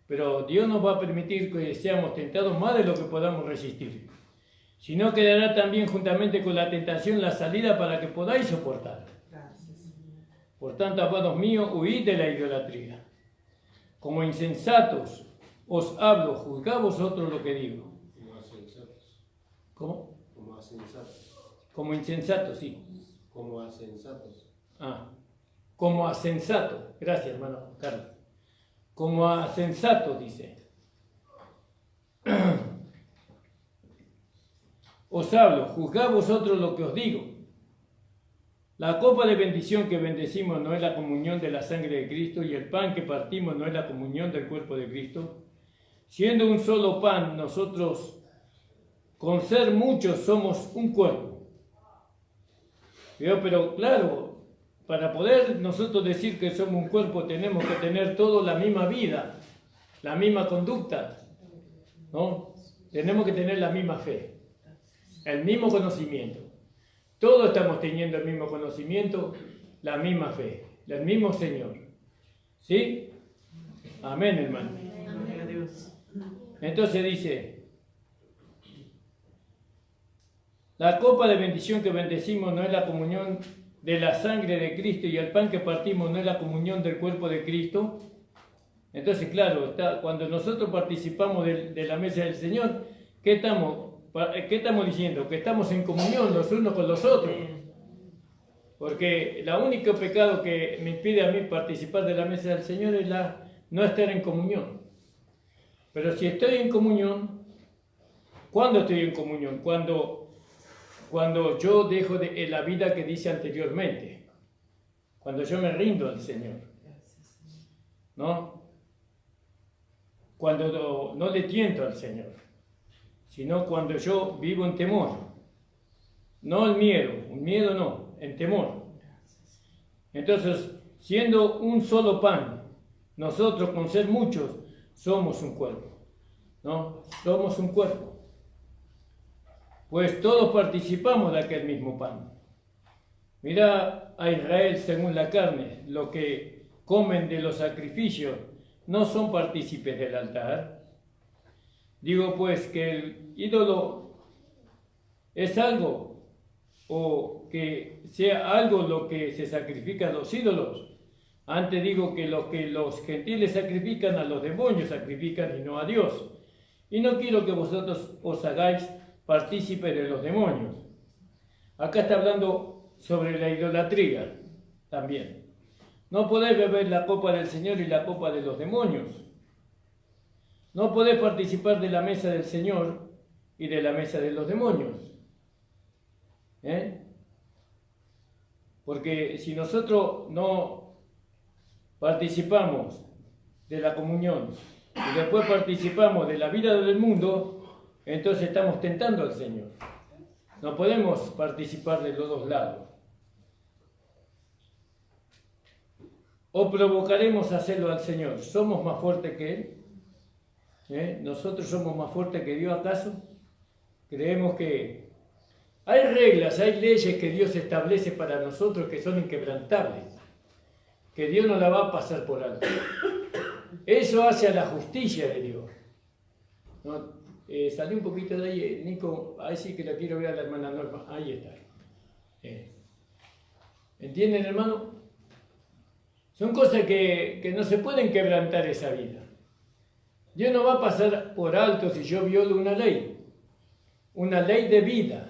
pero Dios nos va a permitir que seamos tentados más de lo que podamos resistir. Si no, quedará también juntamente con la tentación la salida para que podáis soportar. Por tanto, amados míos, huid de la idolatría. Como insensatos os hablo, juzgad vosotros lo que digo. Como asensatos. ¿Cómo? Como asensatos. Como insensatos, sí. Como asensatos. Como asensato. Gracias, hermano Carlos. Como asensato, dice. Os hablo, juzgad vosotros lo que os digo. La copa de bendición que bendecimos no es la comunión de la sangre de Cristo, y el pan que partimos no es la comunión del cuerpo de Cristo. Siendo un solo pan, nosotros, con ser muchos, somos un cuerpo. Pero claro, para poder nosotros decir que somos un cuerpo, tenemos que tener todos la misma vida, la misma conducta, ¿no? Tenemos que tener la misma fe, el mismo conocimiento. Todos estamos teniendo el mismo conocimiento, la misma fe, el mismo Señor. ¿Sí? Amén, hermano. Entonces dice, la copa de bendición que bendecimos no es la comunión de la sangre de Cristo, y el pan que partimos no es la comunión del cuerpo de Cristo. Entonces, claro, cuando nosotros participamos de la mesa del Señor, ¿qué estamos diciendo? Que estamos en comunión los unos con los otros. Porque el único pecado que me impide a mí participar de la mesa del Señor es no estar en comunión. Pero si estoy en comunión, ¿cuándo estoy en comunión? Cuando yo dejo la vida que dice anteriormente. Cuando yo me rindo al Señor. ¿No? Cuando no le tiento al Señor, sino cuando yo vivo en temor. No el miedo no, en temor. Entonces, siendo un solo pan, nosotros con ser muchos somos un cuerpo, ¿no? Somos un cuerpo. Pues todos participamos de aquel mismo pan. Mira a Israel según la carne, lo que comen de los sacrificios, no son partícipes del altar. Digo pues que el ídolo es algo, o que sea algo lo que se sacrifica a los ídolos. Antes digo que lo que los gentiles sacrifican a los demonios sacrifican y no a Dios. Y no quiero que vosotros os hagáis partícipes de los demonios. Acá está hablando sobre la idolatría también. No podéis beber la copa del Señor y la copa de los demonios. No podéis participar de la mesa del Señor y de la mesa de los demonios. Porque si nosotros no participamos de la comunión y después participamos de la vida del mundo, entonces estamos tentando al Señor. No podemos participar de los dos lados. ¿O provocaremos a hacerlo al Señor? ¿Somos más fuertes que Él? ¿Nosotros somos más fuertes que Dios acaso? Creemos que hay reglas, hay leyes que Dios establece para nosotros que son inquebrantables, que Dios no la va a pasar por alto. Eso hace a la justicia de Dios. ¿No? Salí un poquito de ahí, Nico, ahí sí que la quiero ver a la hermana Norma, ahí está. ¿Entienden, hermano? Son cosas que no se pueden quebrantar esa vida. Dios no va a pasar por alto si yo violo una ley de vida,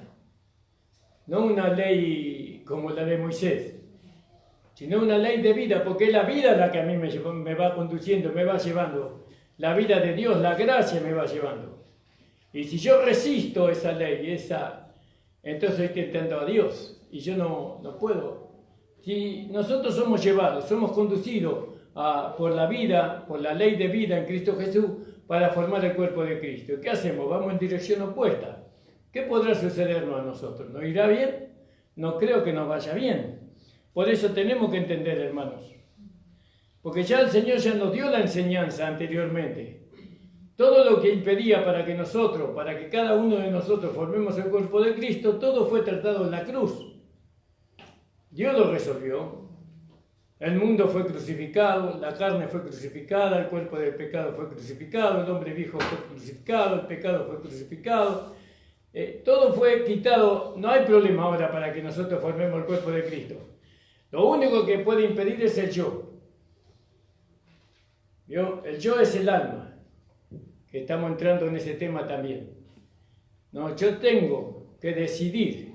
no una ley como la de Moisés, sino una ley de vida, porque es la vida la que a mí me va conduciendo, me va llevando. La vida de Dios, la gracia me va llevando. Y si yo resisto esa ley, entonces estoy tentando a Dios, y yo no puedo. Si nosotros somos llevados, somos conducidos por la vida, por la ley de vida en Cristo Jesús, para formar el cuerpo de Cristo. ¿Qué hacemos? Vamos en dirección opuesta. ¿Qué podrá sucedernos a nosotros? ¿Nos irá bien? No creo que nos vaya bien. Por eso tenemos que entender, hermanos. Porque ya el Señor ya nos dio la enseñanza anteriormente. Todo lo que impedía para que cada uno de nosotros formemos el cuerpo de Cristo, todo fue tratado en la cruz. Dios lo resolvió. El mundo fue crucificado, la carne fue crucificada, el cuerpo del pecado fue crucificado, el hombre viejo fue crucificado, el pecado fue crucificado. Todo fue quitado. No hay problema ahora para que nosotros formemos el cuerpo de Cristo. Lo único que puede impedir es el yo. El yo es el alma, que estamos entrando en ese tema también. No, yo tengo que decidir,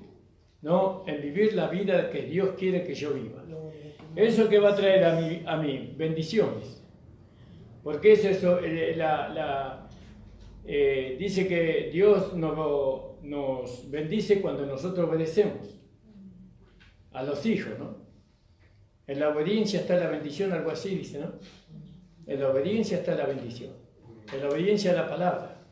¿no?, en vivir la vida que Dios quiere que yo viva. Eso que va a traer a mí bendiciones. Porque es eso, dice que Dios nos bendice cuando nosotros obedecemos a los hijos, ¿no? En la obediencia está la bendición, algo así dice, ¿no? En la obediencia está la bendición. En la obediencia a la palabra.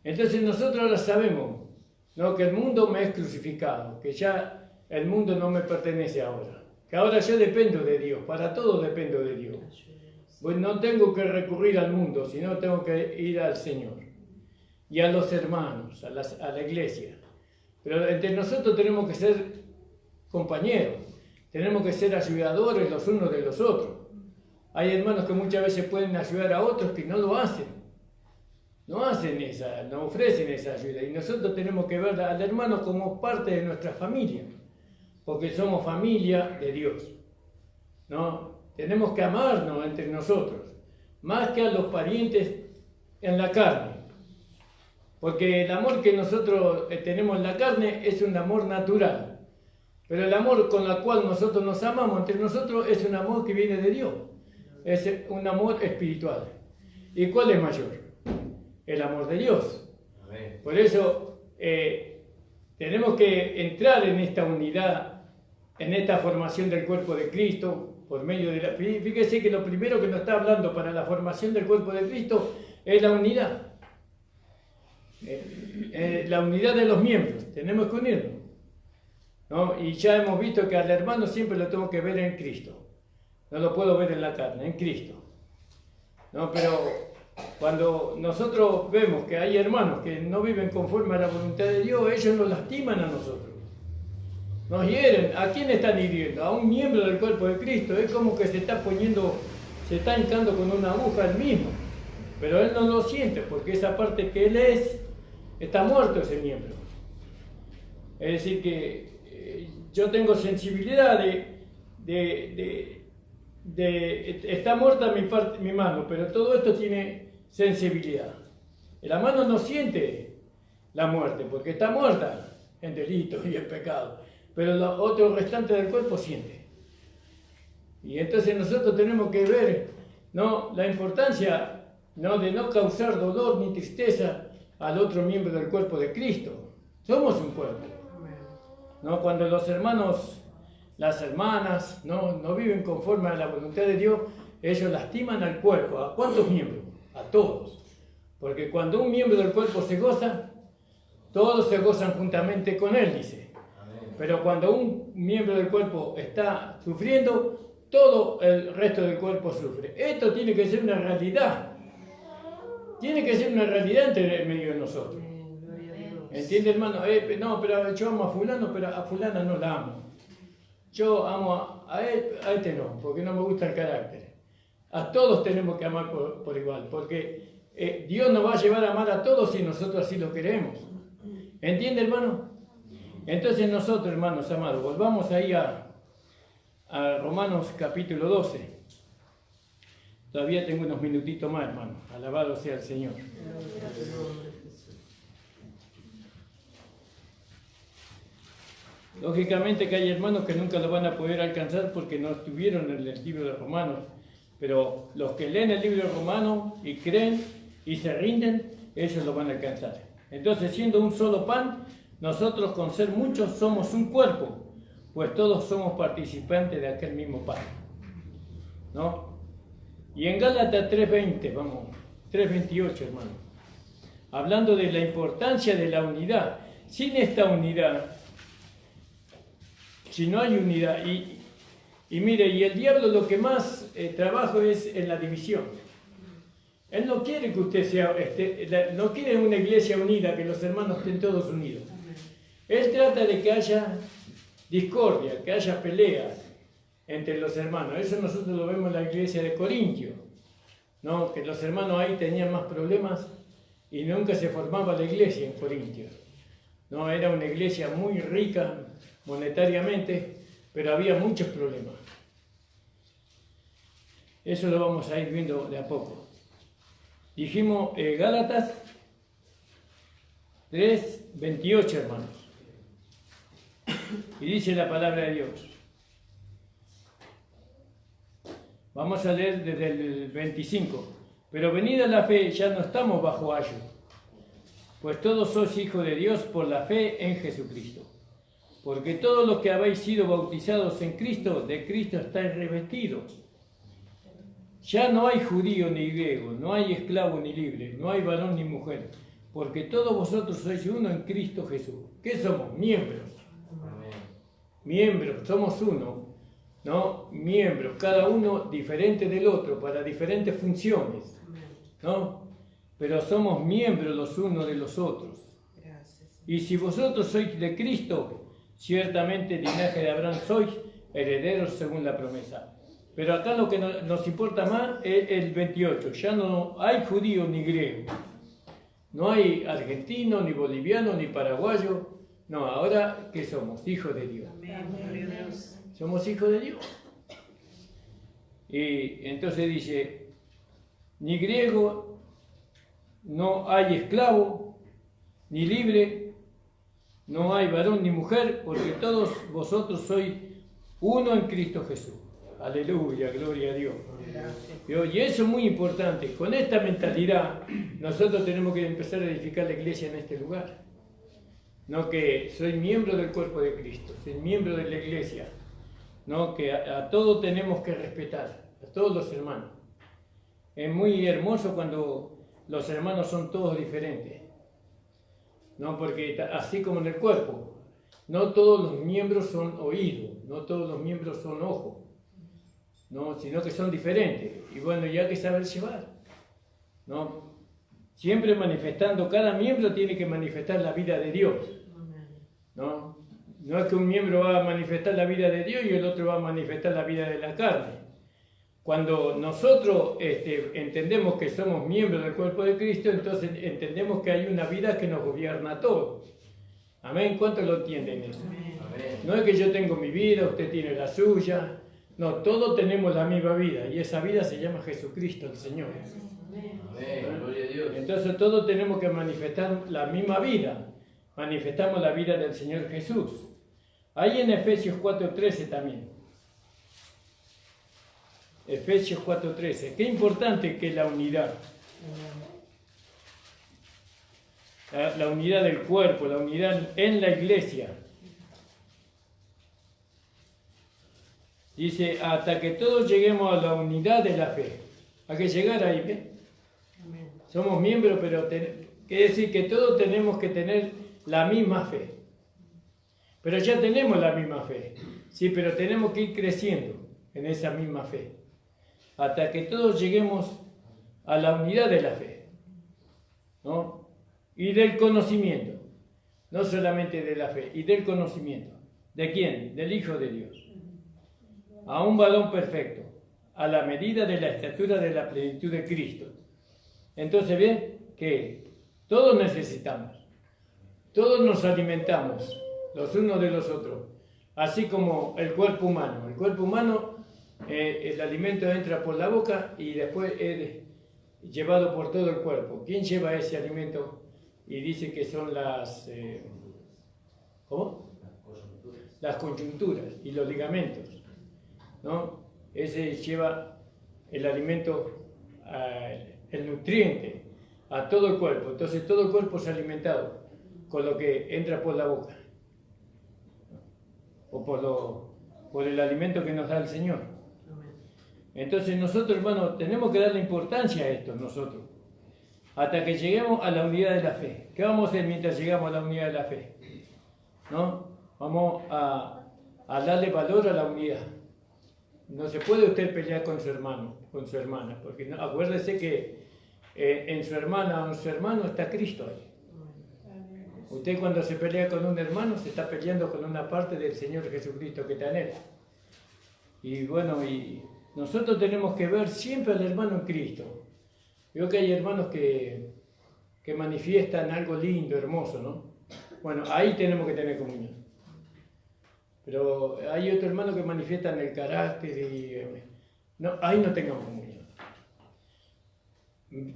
Entonces nosotros ahora sabemos, ¿no?, que el mundo me es crucificado, que ya el mundo no me pertenece ahora. Que ahora yo dependo de Dios, para todo dependo de Dios. Pues no tengo que recurrir al mundo, sino tengo que ir al Señor. Y a los hermanos, a la iglesia. Pero entre nosotros tenemos que ser compañeros, tenemos que ser ayudadores los unos de los otros. Hay hermanos que muchas veces pueden ayudar a otros que no lo hacen. No ofrecen esa ayuda. Y nosotros tenemos que ver al hermano como parte de nuestra familia. Porque somos familia de Dios, ¿no? Tenemos que amarnos entre nosotros, más que a los parientes en la carne. Porque el amor que nosotros tenemos en la carne es un amor natural. Pero el amor con el cual nosotros nos amamos entre nosotros es un amor que viene de Dios. Es un amor espiritual. ¿Y cuál es mayor? El amor de Dios. Amén. Por eso tenemos que entrar en esta unidad, en esta formación del cuerpo de Cristo, por medio de fíjese que lo primero que nos está hablando para la formación del cuerpo de Cristo es la unidad. La unidad de los miembros, tenemos que unirnos, ¿no? Y ya hemos visto que al hermano siempre lo tengo que ver en Cristo, no lo puedo ver en la carne, en Cristo, ¿no? Pero cuando nosotros vemos que hay hermanos que no viven conforme a la voluntad de Dios, ellos nos lastiman a nosotros. Nos hieren. ¿A quién están hiriendo? A un miembro del cuerpo de Cristo. Es como que se está hincando con una aguja él mismo. Pero él no lo siente, porque esa parte que él está muerto ese miembro. Es decir que yo tengo sensibilidad está muerta mi mano, pero todo esto tiene sensibilidad. La mano no siente la muerte, porque está muerta en delitos y en pecado. Pero los otros restantes del cuerpo siente. Y entonces nosotros tenemos que ver, ¿no?, la importancia, ¿no?, de no causar dolor ni tristeza al otro miembro del cuerpo de Cristo. Somos un cuerpo, ¿no? Cuando los hermanos, las hermanas, no viven conforme a la voluntad de Dios, ellos lastiman al cuerpo. ¿A cuántos miembros? A todos. Porque cuando un miembro del cuerpo se goza, todos se gozan juntamente con él, dice. Pero cuando un miembro del cuerpo está sufriendo, todo el resto del cuerpo sufre. Esto tiene que ser una realidad. Tiene que ser una realidad entre el medio de nosotros. ¿Entiende, hermano? No, pero yo amo a fulano, pero a fulana no la amo. Yo amo a él, a este no, porque no me gusta el carácter. A todos tenemos que amar por igual, porque Dios nos va a llevar a amar a todos si nosotros así lo queremos. ¿Entiende, hermano? Entonces nosotros, hermanos amados, volvamos ahí a Romanos capítulo 12. Todavía tengo unos minutitos más, hermano. Alabado sea el Señor. Lógicamente que hay hermanos que nunca lo van a poder alcanzar porque no estuvieron en el libro de Romanos. Pero los que leen el libro de Romanos y creen y se rinden, ellos lo van a alcanzar. Entonces, siendo un solo pan, nosotros con ser muchos somos un cuerpo, pues todos somos participantes de aquel mismo pan. ¿No? Y en Gálatas 3:20, vamos, 3:28, hermano, hablando de la importancia de la unidad. Sin esta unidad, si no hay unidad, y mire, y el diablo lo que más trabaja es en la división. Él no quiere que usted sea, no quiere una iglesia unida, que los hermanos estén todos unidos. Él trata de que haya discordia, que haya peleas entre los hermanos. Eso nosotros lo vemos en la iglesia de Corintio, ¿no? Que los hermanos ahí tenían más problemas y nunca se formaba la iglesia en Corintio. No, era una iglesia muy rica monetariamente, pero había muchos problemas. Eso lo vamos a ir viendo de a poco. Dijimos Gálatas 3:28, hermanos. Y dice la palabra de Dios. Vamos a leer desde el 25. Pero venida la fe, ya no estamos bajo ayo, pues todos sois hijos de Dios por la fe en Jesucristo. Porque todos los que habéis sido bautizados en Cristo, de Cristo estáis revestidos. Ya no hay judío ni griego, no hay esclavo ni libre, no hay varón ni mujer, porque todos vosotros sois uno en Cristo Jesús. ¿Qué somos? Miembros. Miembros, somos uno, ¿no? Miembros, cada uno diferente del otro, para diferentes funciones, ¿no? Pero somos miembros los unos de los otros. Y si vosotros sois de Cristo, ciertamente linaje de Abraham sois, herederos según la promesa. Pero acá lo que nos importa más es el 28. Ya no hay judío ni griego. No hay argentino, ni boliviano, ni paraguayo. No, ahora, ¿qué somos? Hijos de Dios. Somos hijos de Dios. Y entonces dice, ni griego, no hay esclavo, ni libre, no hay varón ni mujer, porque todos vosotros sois uno en Cristo Jesús. Aleluya, gloria a Dios. Y eso es muy importante. Con esta mentalidad, nosotros tenemos que empezar a edificar la iglesia en este lugar. No que soy miembro del cuerpo de Cristo, soy miembro de la iglesia. No que a todos tenemos que respetar, a todos los hermanos. Es muy hermoso cuando los hermanos son todos diferentes. No, porque así como en el cuerpo, no todos los miembros son oídos, no todos los miembros son ojos. No, sino que son diferentes. Y bueno, ya hay que saber llevar. ¿No? Siempre manifestando, cada miembro tiene que manifestar la vida de Dios. ¿No? No es que un miembro va a manifestar la vida de Dios y el otro va a manifestar la vida de la carne. Cuando nosotros entendemos que somos miembros del cuerpo de Cristo, entonces entendemos que hay una vida que nos gobierna a todos. Amén. ¿Cuántos lo entienden eso? Amén. No es que yo tengo mi vida, usted tiene la suya. No, todos tenemos la misma vida y esa vida se llama Jesucristo, el Señor. Amén. Gloria a Dios. Entonces todos tenemos que manifestar la misma vida. Manifestamos la vida del Señor Jesús. Ahí en Efesios 4:13 también. Efesios 4:13. Qué importante que la unidad. La unidad del cuerpo, la unidad en la iglesia. Dice, hasta que todos lleguemos a la unidad de la fe. Hay que llegar ahí, ¿ven? Somos miembros, pero quiere decir que todos tenemos que tener la misma fe. Pero ya tenemos la misma fe. Sí, pero tenemos que ir creciendo en esa misma fe, hasta que todos lleguemos a la unidad de la fe, ¿no? Y del conocimiento, no solamente de la fe, y del conocimiento. ¿De quién? Del Hijo de Dios. A un varón perfecto, a la medida de la estatura de la plenitud de Cristo. Entonces, ¿ven? Que todos necesitamos, todos nos alimentamos los unos de los otros, así como el cuerpo humano. El cuerpo humano, el alimento entra por la boca y después es llevado por todo el cuerpo. ¿Quién lleva ese alimento? Y dice que son las, ¿cómo? Las coyunturas y los ligamentos, ¿no? Ese lleva el alimento, el nutriente a todo el cuerpo. Entonces todo el cuerpo es alimentado con lo que entra por la boca, o por el alimento que nos da el Señor. Entonces nosotros, hermanos, tenemos que darle importancia a esto, nosotros, hasta que lleguemos a la unidad de la fe. ¿Qué vamos a hacer mientras llegamos a la unidad de la fe? ¿No? Vamos a darle valor a la unidad. No se puede usted pelear con su hermano, con su hermana, porque no, acuérdese que en su hermana o en su hermano está Cristo ahí. Usted cuando se pelea con un hermano se está peleando con una parte del Señor Jesucristo que está en él. Y bueno, y nosotros tenemos que ver siempre al hermano en Cristo. Veo que hay hermanos que manifiestan algo lindo, hermoso, ¿no? Bueno, ahí tenemos que tener comunión. Pero hay otros hermanos que manifiestan el carácter y... no, ahí no tengamos comunión.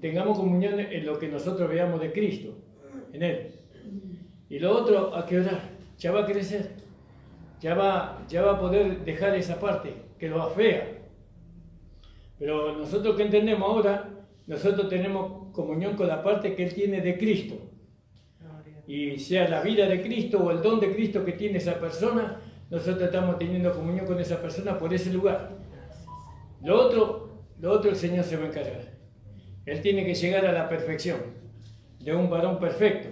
Tengamos comunión en lo que nosotros veamos de Cristo, en Él. Y lo otro, hay que orar. Ya va a crecer. Ya va a poder dejar esa parte que lo afea. Pero nosotros que entendemos ahora, nosotros tenemos comunión con la parte que Él tiene de Cristo. Y sea la vida de Cristo o el don de Cristo que tiene esa persona, nosotros estamos teniendo comunión con esa persona por ese lugar. Lo otro el Señor se va a encargar. Él tiene que llegar a la perfección de un varón perfecto,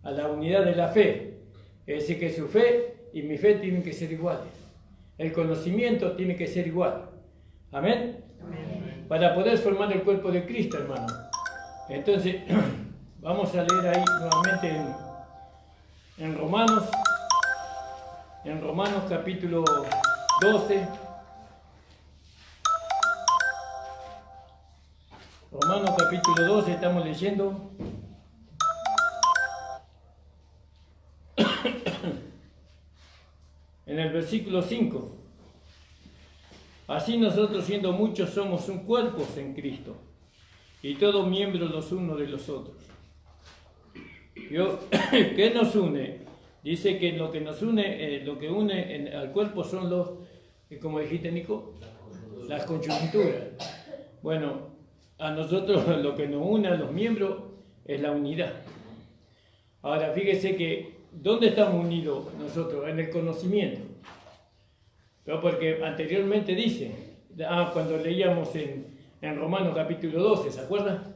a la unidad de la fe. Es decir, que su fe y mi fe tienen que ser iguales. El conocimiento tiene que ser igual. ¿Amén? Amén. Para poder formar el cuerpo de Cristo, hermano. Entonces, vamos a leer ahí nuevamente en Romanos. En Romanos capítulo 12. Romanos capítulo 12 estamos leyendo. En el versículo 5. Así nosotros siendo muchos somos un cuerpo en Cristo y todos miembros los unos de los otros. ¿Qué nos une? Dice que lo que nos une, lo que une al cuerpo son los, como dijiste Nico, las coyunturas. Bueno, a nosotros lo que nos une a los miembros es la unidad. Ahora fíjese que, ¿dónde estamos unidos nosotros? En el conocimiento. Pero porque anteriormente dice, cuando leíamos en Romanos capítulo 12, ¿se acuerdan?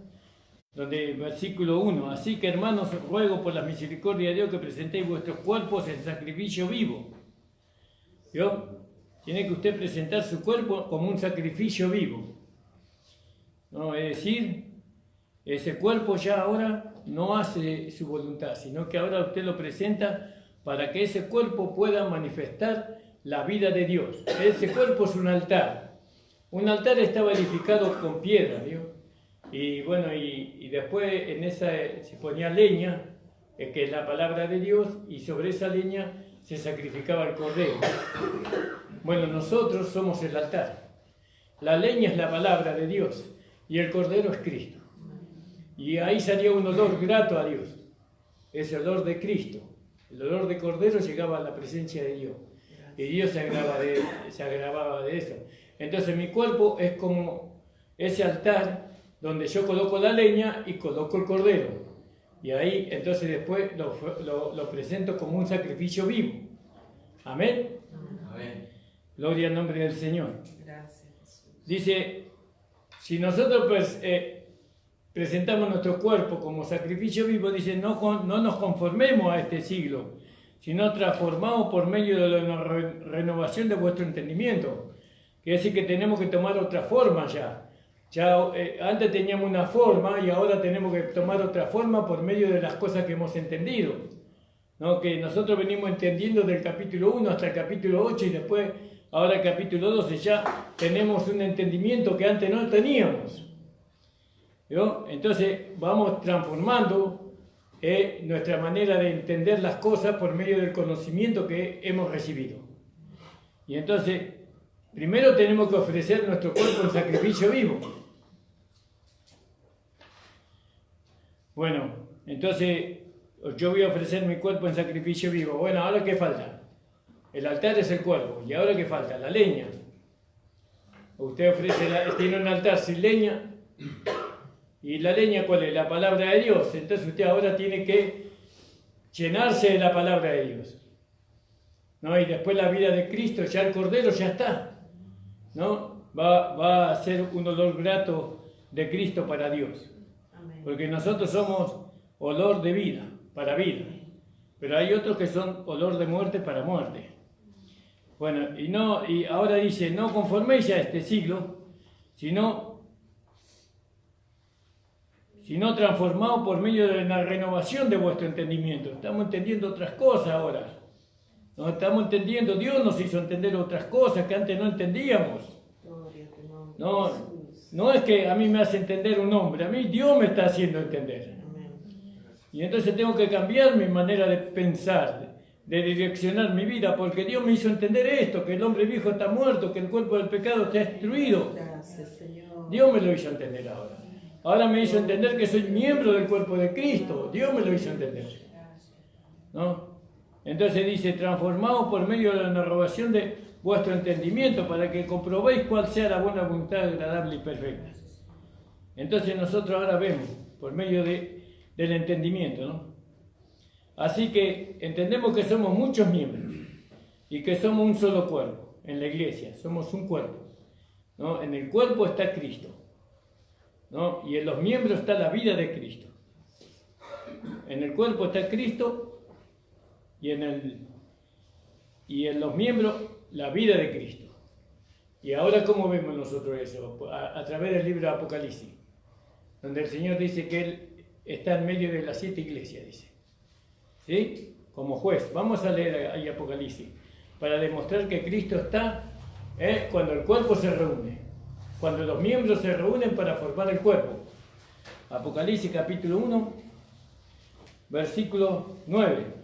Donde versículo 1, así que hermanos os ruego por la misericordia de Dios que presentéis vuestros cuerpos en sacrificio vivo. ¿Vio? Tiene que usted presentar su cuerpo como un sacrificio vivo. ¿No? Es decir, ese cuerpo ya ahora no hace su voluntad, sino que ahora usted lo presenta para que ese cuerpo pueda manifestar la vida de Dios. Ese cuerpo es un altar. Un altar estaba edificado con piedra, ¿vio? Y bueno, y después en esa se ponía leña, que es la palabra de Dios, y sobre esa leña se sacrificaba el cordero. Bueno, nosotros somos el altar. La leña es la palabra de Dios y el cordero es Cristo. Y ahí salía un olor grato a Dios, ese olor de Cristo. El olor de cordero llegaba a la presencia de Dios y Dios se agravaba de eso. Entonces mi cuerpo es como ese altar donde yo coloco la leña y coloco el cordero. Y ahí entonces después lo presento como un sacrificio vivo. Amén. Amén. Gloria al nombre del Señor. Gracias. Dice, si nosotros presentamos nuestro cuerpo como sacrificio vivo, dice, no nos conformemos a este siglo, sino transformamos por medio de la renovación de vuestro entendimiento. Quiere decir que tenemos que tomar otra forma ya. Antes teníamos una forma y ahora tenemos que tomar otra forma por medio de las cosas que hemos entendido, ¿no? Que nosotros venimos entendiendo del capítulo 1 hasta el capítulo 8 y después, ahora el capítulo 12, ya tenemos un entendimiento que antes no teníamos, ¿no? Entonces vamos transformando nuestra manera de entender las cosas por medio del conocimiento que hemos recibido. Y entonces, primero tenemos que ofrecer nuestro cuerpo en sacrificio vivo. Bueno, entonces yo voy a ofrecer mi cuerpo en sacrificio vivo. Bueno, ¿ahora qué falta? El altar es el cuerpo. ¿Y ahora qué falta? La leña. Usted tiene un altar sin leña. ¿Y la leña cuál es? La palabra de Dios. Entonces usted ahora tiene que llenarse de la palabra de Dios, ¿no? Y después la vida de Cristo, ya el Cordero ya está, ¿no? Va a ser un olor grato de Cristo para Dios. Porque nosotros somos olor de vida, para vida. Pero hay otros que son olor de muerte para muerte. Bueno, y ahora dice, no conforméis a este siglo, sino transformados por medio de la renovación de vuestro entendimiento. Estamos entendiendo otras cosas ahora. Nos estamos entendiendo, Dios nos hizo entender otras cosas que antes no entendíamos. No es que a mí me hace entender un hombre, a mí Dios me está haciendo entender. Y entonces tengo que cambiar mi manera de pensar, de direccionar mi vida, porque Dios me hizo entender esto, que el hombre viejo está muerto, que el cuerpo del pecado está destruido. Dios me lo hizo entender ahora. Ahora me hizo entender que soy miembro del cuerpo de Cristo. Dios me lo hizo entender, ¿no? Entonces dice, transformados por medio de la renovación de vuestro entendimiento, para que comprobéis cuál sea la buena voluntad agradable y perfecta. Entonces nosotros ahora vemos, por medio del entendimiento, ¿no? Así que entendemos que somos muchos miembros y que somos un solo cuerpo en la iglesia, somos un cuerpo, ¿no? En el cuerpo está Cristo, ¿no? Y en los miembros está la vida de Cristo. En el cuerpo está Cristo y en los miembros la vida de Cristo. Y ahora, ¿cómo vemos nosotros eso? A través del libro de Apocalipsis, donde el Señor dice que Él está en medio de las 7 iglesias, dice, ¿sí? Como juez. Vamos a leer ahí Apocalipsis, para demostrar que Cristo está cuando el cuerpo se reúne, cuando los miembros se reúnen para formar el cuerpo. Apocalipsis capítulo 1, versículo 9.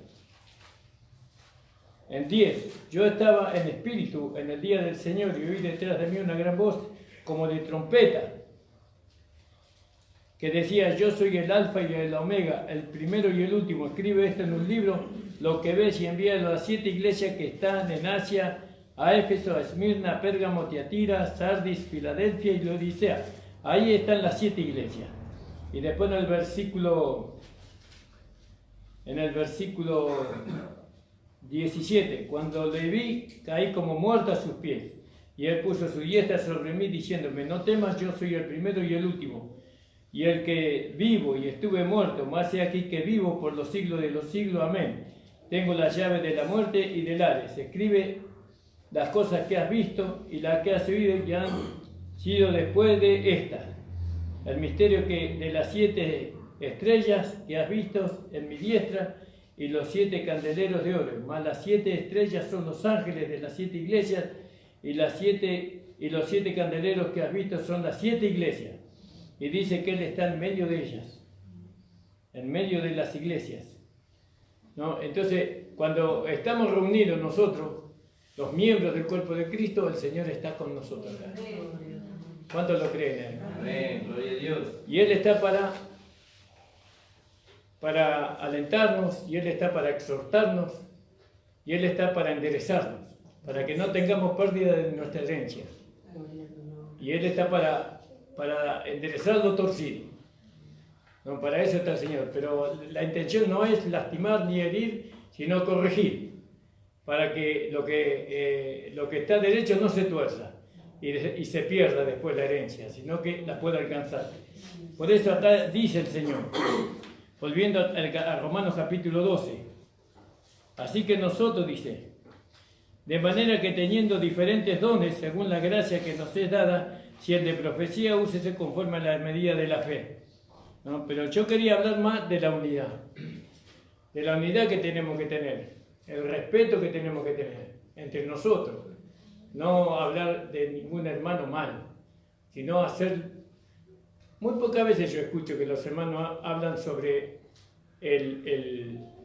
En 10, yo estaba en espíritu en el día del Señor y oí detrás de mí una gran voz como de trompeta que decía, yo soy el alfa y el omega, el primero y el último. Escribe esto en un libro, lo que ves, y envíalo a las 7 iglesias que están en Asia, a Éfeso, a Esmirna, a Pérgamo, Tiatira, Sardis, Filadelfia y Laodicea. Ahí están las 7 iglesias. Y después en el versículo 17, cuando le vi, caí como muerto a sus pies, y él puso su diestra sobre mí, diciéndome, no temas, yo soy el primero y el último, y el que vivo y estuve muerto, mas he aquí que vivo por los siglos de los siglos, amén. Tengo las llaves de la muerte y del Hades. Escribe las cosas que has visto y las que has oído que han sido después de estas. El misterio de las 7 estrellas que has visto en mi diestra, y los 7 candeleros de oro, más las 7 estrellas son los ángeles de las 7 iglesias, y los 7 candeleros que has visto son las 7 iglesias. Y dice que Él está en medio de ellas, en medio de las iglesias, ¿no? Entonces, cuando estamos reunidos nosotros, los miembros del cuerpo de Cristo, el Señor está con nosotros acá. ¿Cuántos lo creen? Amén, gloria a Dios. Y Él está para alentarnos, y Él está para exhortarnos, y Él está para enderezarnos, para que no tengamos pérdida de nuestra herencia. Y Él está para enderezar lo torcido. No, para eso está el Señor. Pero la intención no es lastimar ni herir, sino corregir, para que lo que está derecho no se tuerza y se pierda después la herencia, sino que la pueda alcanzar. Por eso acá dice el Señor, volviendo a Romanos capítulo 12, así que nosotros, dice, De manera que teniendo diferentes dones, según la gracia que nos es dada, si el de profecía, úsese conforme a la medida de la fe. ¿No? Pero yo quería hablar más de la unidad que tenemos que tener, el respeto que tenemos que tener entre nosotros. No hablar de ningún hermano mal, sino hacer... Muy pocas veces yo escucho que los hermanos hablan sobre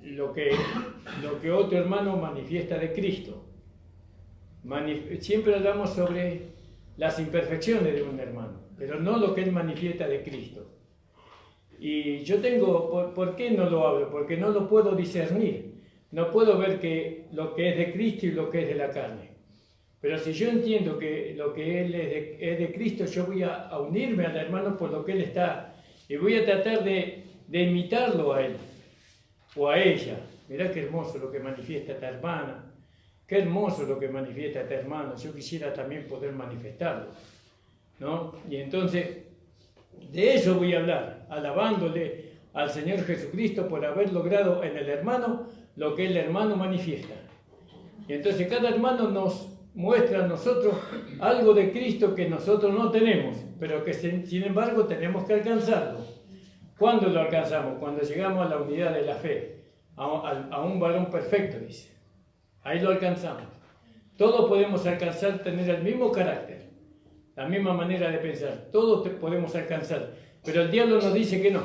lo que otro hermano manifiesta de Cristo. Siempre hablamos sobre las imperfecciones de un hermano, pero no lo que él manifiesta de Cristo. Y yo tengo, ¿por qué no lo hablo? Porque no lo puedo discernir. No puedo ver lo que es de Cristo y lo que es de la carne. Pero si yo entiendo que lo que él es de Cristo, yo voy a unirme al hermano por lo que él está. Y voy a tratar de imitarlo a él o a ella. Mirá qué hermoso lo que manifiesta esta hermana. Qué hermoso lo que manifiesta este hermano. Yo quisiera también poder manifestarlo, ¿no? Y entonces, de eso voy a hablar, alabándole al Señor Jesucristo por haber logrado en el hermano lo que el hermano manifiesta. Y entonces cada hermano nos muestra a nosotros algo de Cristo que nosotros no tenemos, pero que sin embargo tenemos que alcanzarlo. ¿Cuándo lo alcanzamos? Cuando llegamos a la unidad de la fe, a un varón perfecto, dice. Ahí lo alcanzamos. Todos podemos alcanzar, tener el mismo carácter, la misma manera de pensar. Todos podemos alcanzar. Pero el diablo nos dice que no.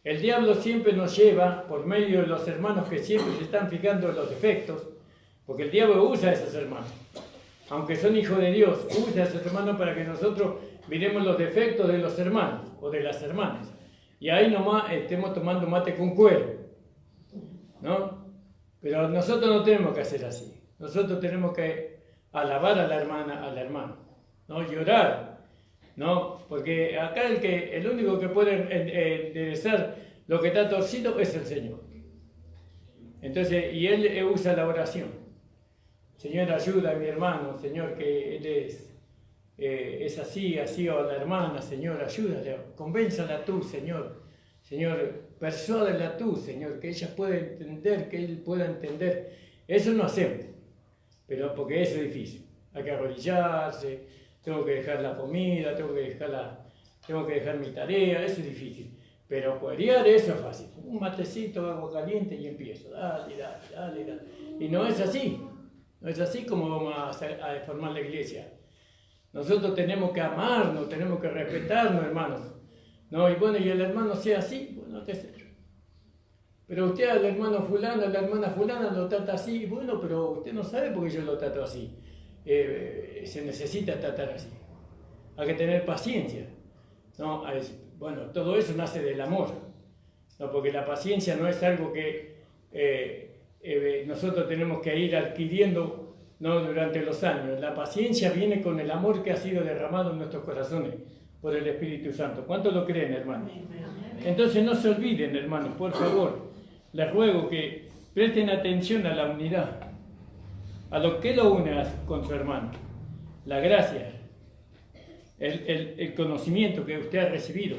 El diablo siempre nos lleva, por medio de los hermanos que siempre se están fijando en los defectos, porque el diablo usa a esos hermanos. Aunque son hijos de Dios, usa a esos hermanos para que nosotros miremos los defectos de los hermanos o de las hermanas. Y ahí nomás estemos tomando mate con cuero, ¿no? Pero nosotros no tenemos que hacer así. Nosotros tenemos que alabar a la hermana, al hermano, ¿no? Llorar, ¿no? Porque acá el único que puede enderezar lo que está torcido es el Señor. Entonces, y Él usa la oración. Señor, ayuda a mi hermano, Señor, que él es así, o a la hermana, Señor, ayúdale, convénzala tú, Señor. Señor, persuádela tú, Señor, que ella pueda entender, que él pueda entender. Eso no hacemos, pero porque eso es difícil. Hay que arrodillarse, tengo que dejar la comida, tengo que dejar mi tarea, eso es difícil. Pero pelear eso es fácil. Un matecito, agua caliente y empiezo. Dale. Y no es así. No es así como vamos a formar la iglesia. Nosotros tenemos que amarnos, tenemos que respetarnos, hermanos. No, y bueno, y el hermano sea así, bueno, qué sé yo. Pero usted al hermano fulano, a la hermana fulana lo trata así, bueno, pero usted no sabe por qué yo lo trato así. Se necesita tratar así. Hay que tener paciencia. ¿No? Bueno, todo eso nace del amor. ¿No? Porque la paciencia no es algo que nosotros tenemos que ir adquiriendo, ¿no? Durante los años. La paciencia viene con el amor que ha sido derramado en nuestros corazones por el Espíritu Santo. ¿Cuántos lo creen, hermanos? Entonces no se olviden, hermanos, por favor, les ruego que presten atención a la unidad, a lo que lo une con su hermano, la gracia, el conocimiento que usted ha recibido.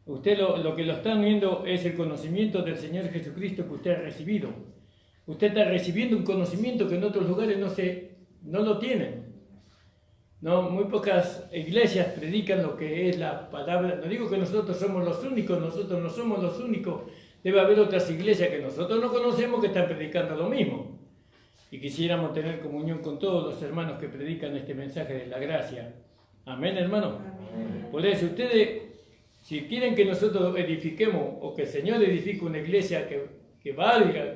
Usted lo que lo está uniendo es el conocimiento del Señor Jesucristo que usted ha recibido. Usted está recibiendo un conocimiento que en otros lugares no lo tienen. No, muy pocas iglesias predican lo que es la palabra. No digo que nosotros somos los únicos, nosotros no somos los únicos. Debe haber otras iglesias que nosotros no conocemos que están predicando lo mismo. Y quisiéramos tener comunión con todos los hermanos que predican este mensaje de la gracia. Amén, hermano. Amén. Por eso, ustedes, si quieren que nosotros edifiquemos o que el Señor edifique una iglesia que valga,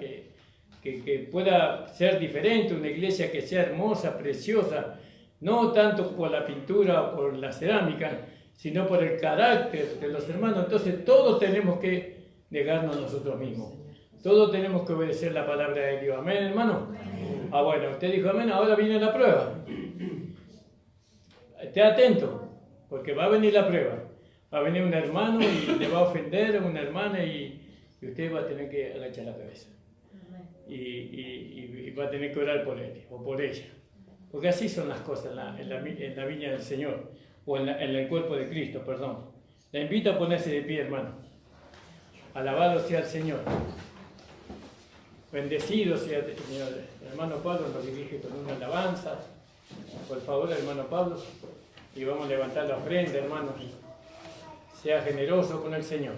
que pueda ser diferente, una iglesia que sea hermosa, preciosa, no tanto por la pintura o por la cerámica, sino por el carácter de los hermanos. Entonces todos tenemos que negarnos a nosotros mismos. Todos tenemos que obedecer la palabra de Dios. ¿Amén, hermano? Amén. Bueno, usted dijo amén, ahora viene la prueba. Esté atento, porque va a venir la prueba. Va a venir un hermano y le va a ofender a una hermana y usted va a tener que agachar la cabeza. Y va a tener que orar por él o por ella. Porque así son las cosas en la viña del Señor, o en el cuerpo de Cristo, perdón. La invito a ponerse de pie, hermano. Alabado sea el Señor. Bendecido sea, Señor. El hermano Pablo nos dirige con una alabanza. Por favor, hermano Pablo. Y vamos a levantar la ofrenda, hermano. Sea generoso con el Señor.